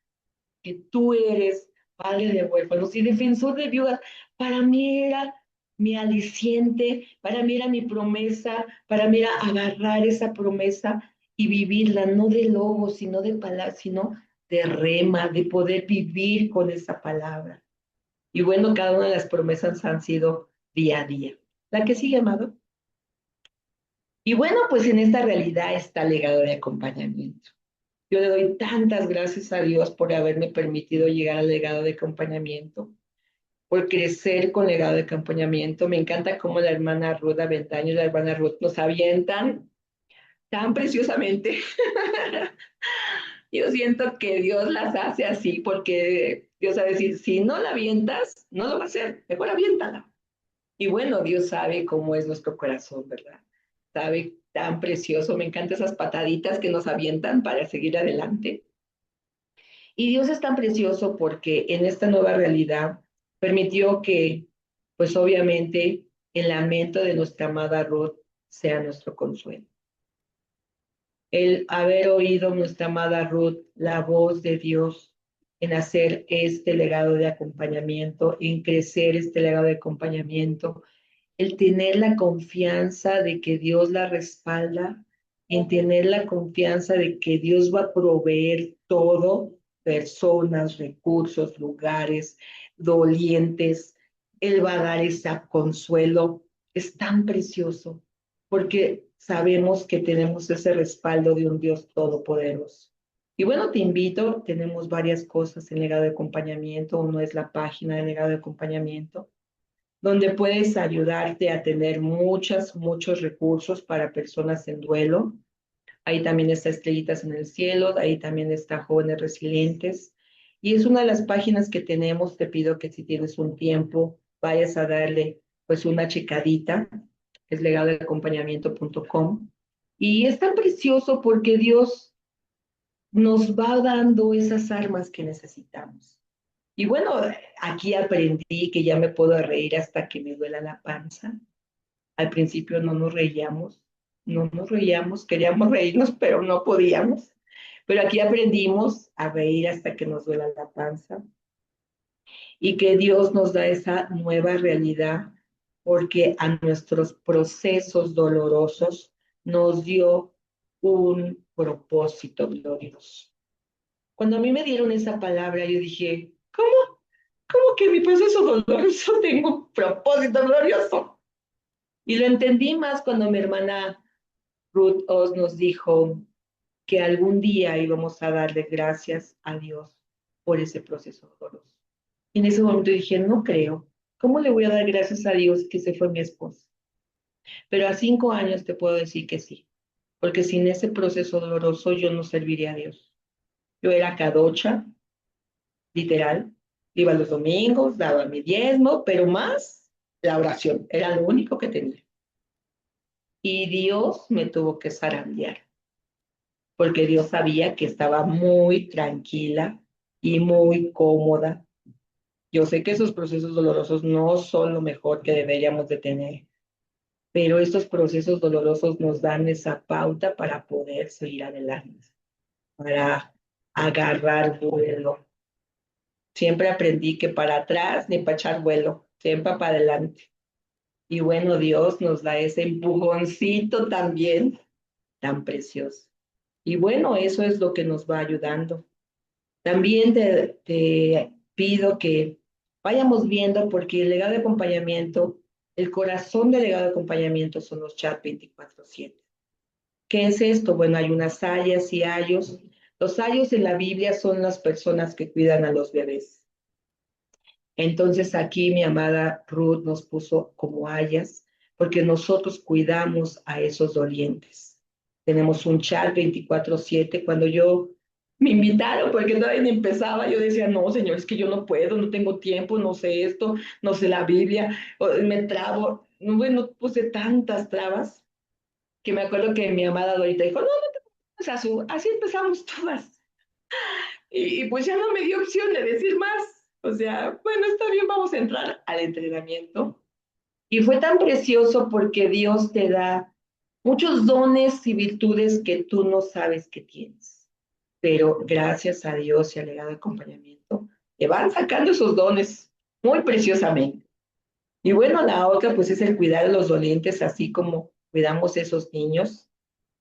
Que tú eres padre de huérfanos y defensor de viudas. Para mí era mi aliciente, para mí era mi promesa, para mí era agarrar esa promesa y vivirla, no de lobo, sino de palabra, sino de rema, de poder vivir con esa palabra. Y bueno, cada una de las promesas han sido día a día. ¿La que sigue, amado? Y bueno, pues en esta realidad está el legado de acompañamiento. Yo le doy tantas gracias a Dios por haberme permitido llegar al legado de acompañamiento, por crecer con legado de acompañamiento. Me encanta cómo la hermana Ruth Aventaño y la hermana Ruth nos avientan tan preciosamente. Yo siento que Dios las hace así porque Dios va a decir, si no la avientas, no lo va a hacer, mejor aviéntala. Y bueno, Dios sabe cómo es nuestro corazón, ¿verdad? Sabe tan precioso, me encantan esas pataditas que nos avientan para seguir adelante. Y Dios es tan precioso porque en esta nueva realidad permitió que, pues obviamente, el lamento de nuestra amada Ruth sea nuestro consuelo. El haber oído nuestra amada Ruth la voz de Dios en hacer este legado de acompañamiento, en crecer este legado de acompañamiento, el tener la confianza de que Dios la respalda, en tener la confianza de que Dios va a proveer todo, personas, recursos, lugares, dolientes, Él va a dar ese consuelo, es tan precioso, porque sabemos que tenemos ese respaldo de un Dios todopoderoso. Y bueno, te invito, tenemos varias cosas en legado de acompañamiento, uno es la página de legado de acompañamiento, donde puedes ayudarte a tener muchos recursos para personas en duelo. Ahí también está Estrellitas en el Cielo, ahí también está Jóvenes Resilientes. Y es una de las páginas que tenemos. Te pido que si tienes un tiempo, vayas a darle pues una checadita. Es legadodeacompañamiento.com. Y es tan precioso porque Dios nos va dando esas armas que necesitamos. Y bueno, aquí aprendí que ya me puedo reír hasta que me duela la panza. Al principio no nos reíamos, queríamos reírnos, pero no podíamos. Pero aquí aprendimos a reír hasta que nos duela la panza y que Dios nos da esa nueva realidad porque a nuestros procesos dolorosos nos dio un propósito glorioso. Cuando a mí me dieron esa palabra, yo dije, ¿cómo? ¿Cómo que mi proceso doloroso tengo un propósito glorioso? Y lo entendí más cuando mi hermana Ruth Oz nos dijo que algún día íbamos a darle gracias a Dios por ese proceso doloroso. Y en ese momento dije, no creo. ¿Cómo le voy a dar gracias a Dios que se fue mi esposa? Pero a 5 años te puedo decir que sí, porque sin ese proceso doloroso yo no serviría a Dios. Yo era cadocha, literal. Iba los domingos, daba mi diezmo, pero más la oración. Era lo único que tenía. Y Dios me tuvo que zarandear, porque Dios sabía que estaba muy tranquila y muy cómoda. Yo sé que esos procesos dolorosos no son lo mejor que deberíamos de tener, pero estos procesos dolorosos nos dan esa pauta para poder seguir adelante, para agarrar vuelo. Siempre aprendí que para atrás ni para echar vuelo, siempre para adelante. Y bueno, Dios nos da ese empujoncito también tan precioso. Y bueno, eso es lo que nos va ayudando. También te pido que vayamos viendo, porque el legado de acompañamiento, el corazón del legado de acompañamiento son los chats 24/7. ¿Qué es esto? Bueno, hay unas ayas y ayos. Los ayos en la Biblia son las personas que cuidan a los bebés. Entonces aquí mi amada Ruth nos puso como ayas, porque nosotros cuidamos a esos dolientes. Tenemos un chat 24/7. Cuando yo me invitaron, porque todavía ni empezaba, yo decía, no, señor, es que yo no puedo, no tengo tiempo, no sé esto, no sé la Biblia, me trabo. Bueno, puse tantas trabas que me acuerdo que mi amada Dorita dijo, no, no te preocupes, así empezamos todas. Y pues ya no me dio opción de decir más. O sea, bueno, está bien, vamos a entrar al entrenamiento. Y fue tan precioso porque Dios te da muchos dones y virtudes que tú no sabes que tienes. Pero gracias a Dios y al legado de acompañamiento, te van sacando esos dones muy preciosamente. Y bueno, la otra pues es el cuidar a los dolientes, así como cuidamos a esos niños.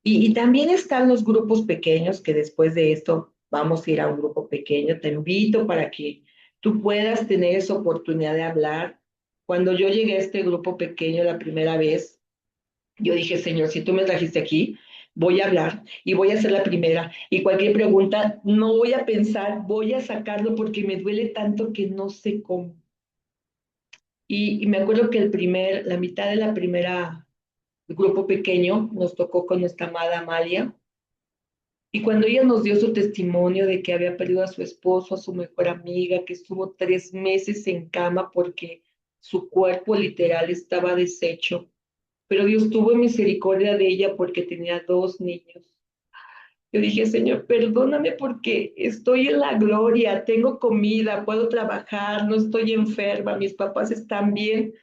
Y también están los grupos pequeños, que después de esto vamos a ir a un grupo pequeño. Te invito para que tú puedas tener esa oportunidad de hablar. Cuando yo llegué a este grupo pequeño la primera vez, yo dije, Señor, si tú me trajiste aquí, voy a hablar y voy a ser la primera. Y cualquier pregunta, no voy a pensar, voy a sacarlo porque me duele tanto que no sé cómo. Y me acuerdo que la mitad de la primera grupo pequeño nos tocó con nuestra amada Amalia. Y cuando ella nos dio su testimonio de que había perdido a su esposo, a su mejor amiga, que estuvo 3 meses en cama porque su cuerpo literal estaba deshecho, pero Dios tuvo misericordia de ella porque tenía 2 niños. Yo dije, Señor, perdóname porque estoy en la gloria, tengo comida, puedo trabajar, no estoy enferma, mis papás están bien.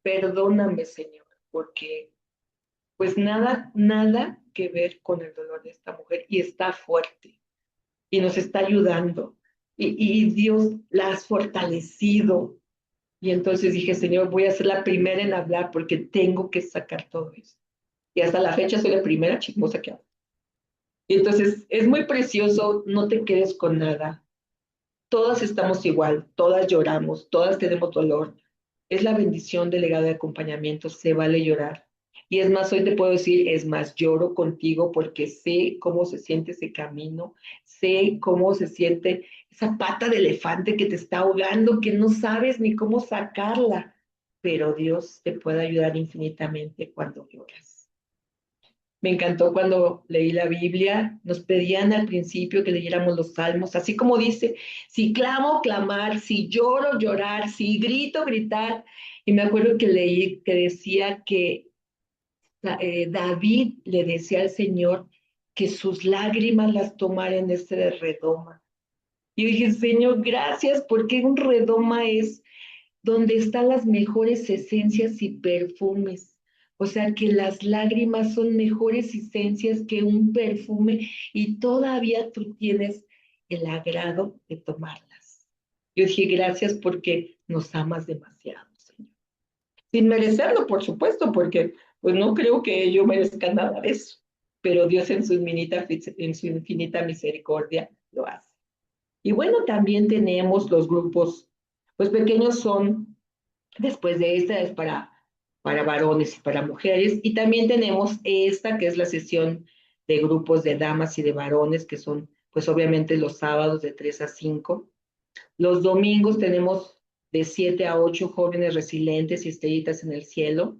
Perdóname, Señor, porque pues nada, nada que ver con el dolor de esta mujer y está fuerte y nos está ayudando. Y Dios la has fortalecido. Y entonces dije, Señor, voy a ser la primera en hablar porque tengo que sacar todo eso. Y hasta la fecha soy la primera chismosa que habla. Y entonces es muy precioso, no te quedes con nada. Todas estamos igual, todas lloramos, todas tenemos dolor. Es la bendición del legado de acompañamiento, se vale llorar. Y es más, hoy te puedo decir, es más, lloro contigo porque sé cómo se siente ese camino, sé cómo se siente esa pata de elefante que te está ahogando, que no sabes ni cómo sacarla, pero Dios te puede ayudar infinitamente cuando lloras. Me encantó cuando leí la Biblia, nos pedían al principio que leyéramos los salmos, así como dice, si clamo, clamar, si lloro, llorar, si grito, gritar. Y me acuerdo que leí que decía que David le decía al Señor que sus lágrimas las tomara en este redoma. Y yo dije, Señor, gracias, porque un redoma es donde están las mejores esencias y perfumes. O sea que las lágrimas son mejores esencias que un perfume y todavía tú tienes el agrado de tomarlas. Yo dije, gracias porque nos amas demasiado, Señor. Sin merecerlo, por supuesto, porque pues no creo que yo merezca nada de eso, pero Dios en su infinita misericordia lo hace. Y bueno, también tenemos los grupos, pues pequeños son. Después de esta es para varones y para mujeres. Y también tenemos esta, que es la sesión de grupos de damas y de varones, que son, pues obviamente los sábados de 3 a 5. Los domingos tenemos de 7 a 8 jóvenes resilientes y estrellitas en el cielo.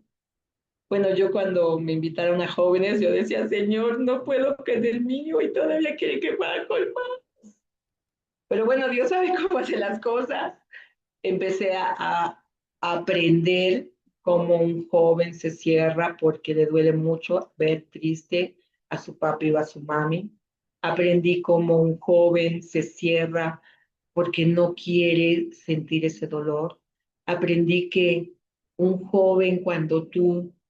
Bueno, yo cuando me invitaron a jóvenes, yo decía, Señor, no puedo con el niño y todavía quiere que vaya con más. Pero bueno, Dios sabe cómo hace las cosas. Empecé a aprender cómo un joven se cierra porque le duele mucho ver triste a su papi o a su mami. Aprendí cómo un joven se cierra porque no quiere sentir ese dolor. Aprendí que un joven, cuando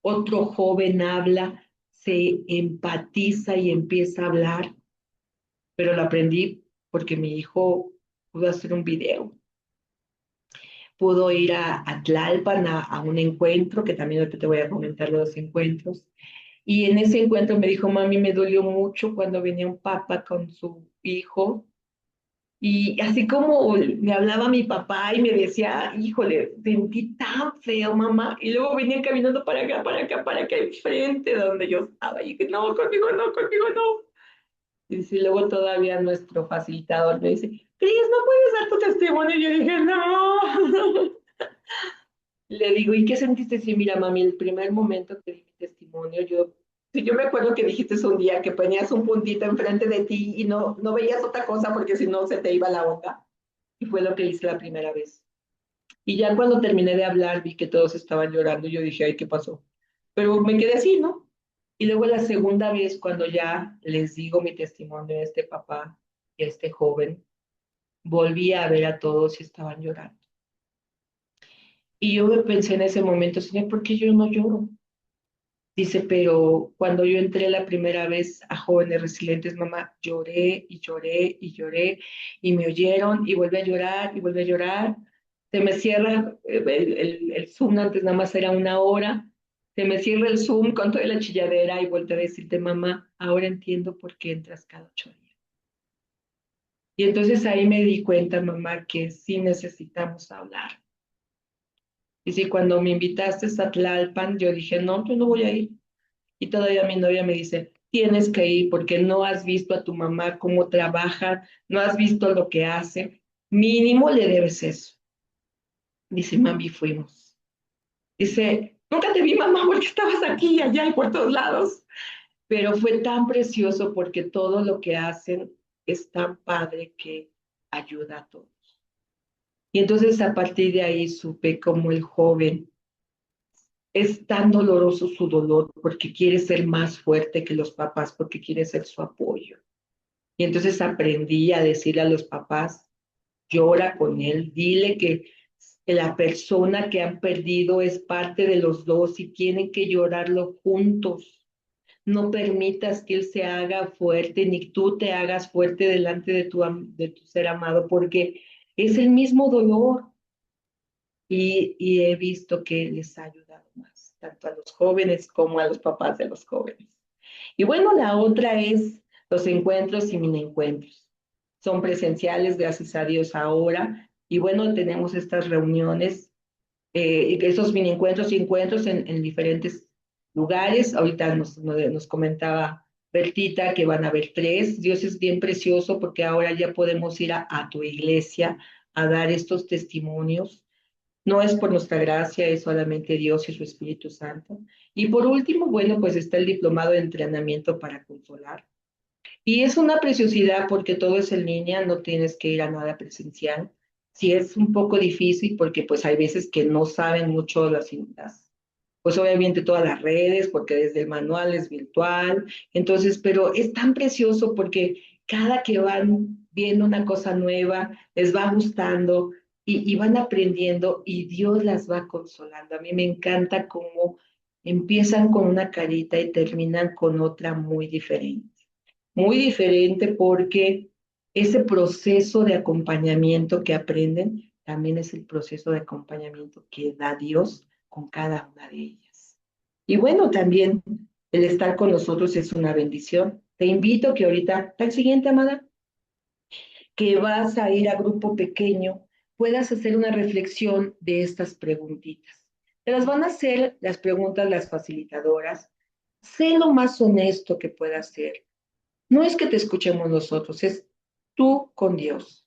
otro joven habla, se empatiza y empieza a hablar, pero lo aprendí porque mi hijo pudo hacer un video, pudo ir a Tlalpan a un encuentro, que también ahorita te voy a comentar los encuentros. Y en ese encuentro me dijo, mami, me dolió mucho cuando venía un papá con su hijo Y así como me hablaba mi papá y me decía, híjole, sentí tan feo, mamá. Y luego venía caminando para acá, para acá, para acá, enfrente de donde yo estaba. Y dije, no, conmigo no, conmigo no. Y si luego todavía nuestro facilitador me dice, Cris, ¿no puedes dar tu testimonio? Y yo dije, no. Le digo, ¿y qué sentiste? Sí, mira, mami, el primer momento que di mi testimonio, yo me acuerdo que dijiste un día que ponías un puntito enfrente de ti y no veías otra cosa porque si no se te iba la boca. Y fue lo que hice la primera vez. Y ya cuando terminé de hablar, vi que todos estaban llorando y yo dije, ay, ¿qué pasó? Pero me quedé así, ¿no? Y luego la segunda vez, cuando ya les digo mi testimonio a este papá y a este joven, volví a ver a todos y estaban llorando. Y yo me pensé en ese momento, Señor, ¿por qué yo no lloro? Dice, pero cuando yo entré la primera vez a Jóvenes Resilientes, mamá, lloré y lloré y lloré y me oyeron y volví a llorar y volví a llorar. Se me cierra el Zoom, antes nada más era 1 hora. Se me cierra el Zoom con toda la chilladera y vuelto a decirte, mamá, ahora entiendo por qué entras cada 8 días. Y entonces ahí me di cuenta, mamá, que sí necesitamos hablar. Y sí, cuando me invitaste a Tlalpan, yo dije, no, yo no voy a ir. Y todavía mi novia me dice, tienes que ir porque no has visto a tu mamá cómo trabaja, no has visto lo que hace. Mínimo le debes eso. Dice, mami, fuimos. Dice, nunca te vi, mamá, porque estabas aquí y allá y por todos lados. Pero fue tan precioso porque todo lo que hacen es tan padre que ayuda a todos. Y entonces a partir de ahí supe como el joven es tan doloroso su dolor porque quiere ser más fuerte que los papás, porque quiere ser su apoyo. Y entonces aprendí a decirle a los papás, llora con él, dile que la persona que han perdido es parte de los dos y tienen que llorarlo juntos. No permitas que él se haga fuerte, ni tú te hagas fuerte delante de tu ser amado, porque es el mismo dolor y he visto que les ha ayudado más, tanto a los jóvenes como a los papás de los jóvenes. Y bueno, la otra es los encuentros y mini encuentros. Son presenciales, gracias a Dios ahora. Y bueno, tenemos estas reuniones, esos mini encuentros y encuentros en diferentes lugares. Ahorita nos comentaba Bertita que van a haber 3. Dios es bien precioso porque ahora ya podemos ir a tu iglesia a dar estos testimonios. No es por nuestra gracia, es solamente Dios y su Espíritu Santo. Y por último, bueno, pues está el diplomado de entrenamiento para consolar. Y es una preciosidad porque todo es en línea, no tienes que ir a nada presencial. Sí es un poco difícil porque pues hay veces que no saben mucho pues obviamente todas las redes, porque desde el manual es virtual. Entonces, pero es tan precioso porque cada que van viendo una cosa nueva, les va gustando y van aprendiendo y Dios las va consolando. A mí me encanta cómo empiezan con una carita y terminan con otra muy diferente. Muy diferente porque ese proceso de acompañamiento que aprenden también es el proceso de acompañamiento que da Dios con cada una de ellas. Y bueno, también el estar con nosotros es una bendición. Te invito que ahorita, al siguiente, amada, que vas a ir a grupo pequeño, puedas hacer una reflexión de estas preguntitas. Te las van a hacer las preguntas las facilitadoras. Sé lo más honesto que puedas ser. No es que te escuchemos nosotros, es tú con Dios.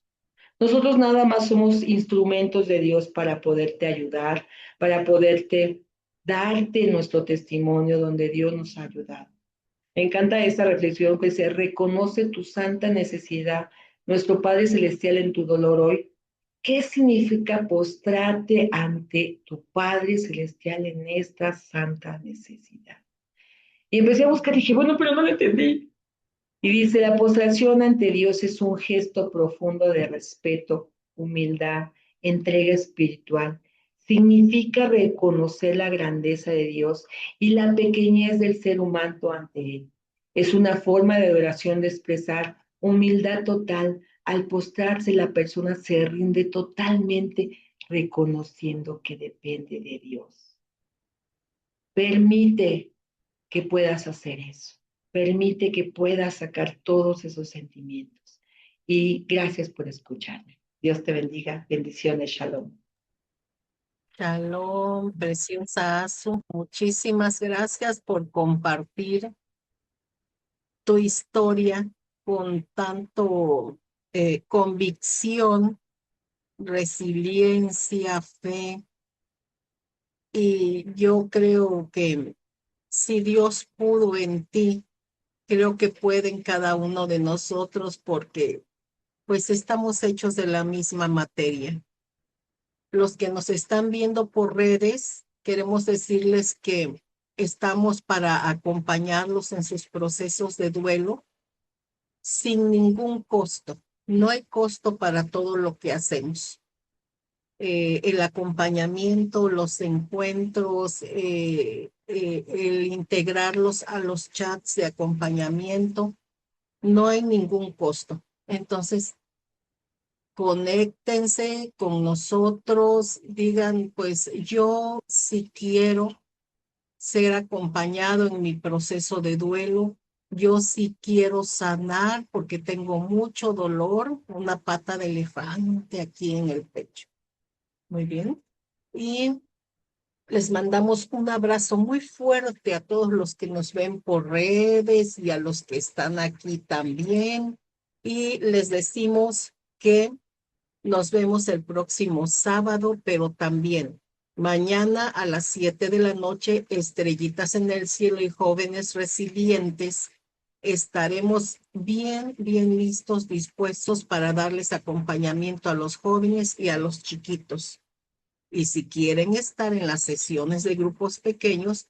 Nosotros nada más somos instrumentos de Dios para poderte ayudar, para poderte darte nuestro testimonio donde Dios nos ha ayudado. Me encanta esta reflexión que se reconoce tu santa necesidad, nuestro Padre Celestial en tu dolor hoy. ¿Qué significa postrarte ante tu Padre Celestial en esta santa necesidad? Y empecé a buscar y dije, bueno, pero no lo entendí. Y dice, la postración ante Dios es un gesto profundo de respeto, humildad, entrega espiritual. Significa reconocer la grandeza de Dios y la pequeñez del ser humano ante Él. Es una forma de adoración de expresar humildad total. Al postrarse, la persona se rinde totalmente reconociendo que depende de Dios. Permite que puedas hacer eso. Permite que puedas sacar todos esos sentimientos. y gracias por escucharme. Dios te bendiga. Bendiciones. Shalom. Shalom, preciosa Azu. Muchísimas gracias por compartir tu historia con tanto convicción, resiliencia, fe. Y yo creo que si Dios pudo en ti, creo que puede en cada uno de nosotros porque pues estamos hechos de la misma materia. Los que nos están viendo por redes, queremos decirles que estamos para acompañarlos en sus procesos de duelo sin ningún costo. No hay costo para todo lo que hacemos. El acompañamiento, los encuentros, el integrarlos a los chats de acompañamiento, no hay ningún costo. Entonces, conéctense con nosotros, digan, pues yo sí quiero ser acompañado en mi proceso de duelo, yo sí quiero sanar porque tengo mucho dolor, una pata de elefante aquí en el pecho. Muy bien. Y les mandamos un abrazo muy fuerte a todos los que nos ven por redes y a los que están aquí también. Y les decimos que nos vemos el próximo sábado, pero también mañana a las 7 de la noche, Estrellitas en el Cielo y Jóvenes Resilientes. Estaremos bien listos, dispuestos para darles acompañamiento a los jóvenes y a los chiquitos. Y si quieren estar en las sesiones de grupos pequeños,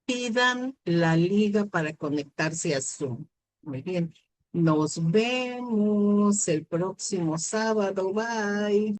pidan la liga para conectarse a Zoom. Muy bien. Nos vemos el próximo sábado. Bye.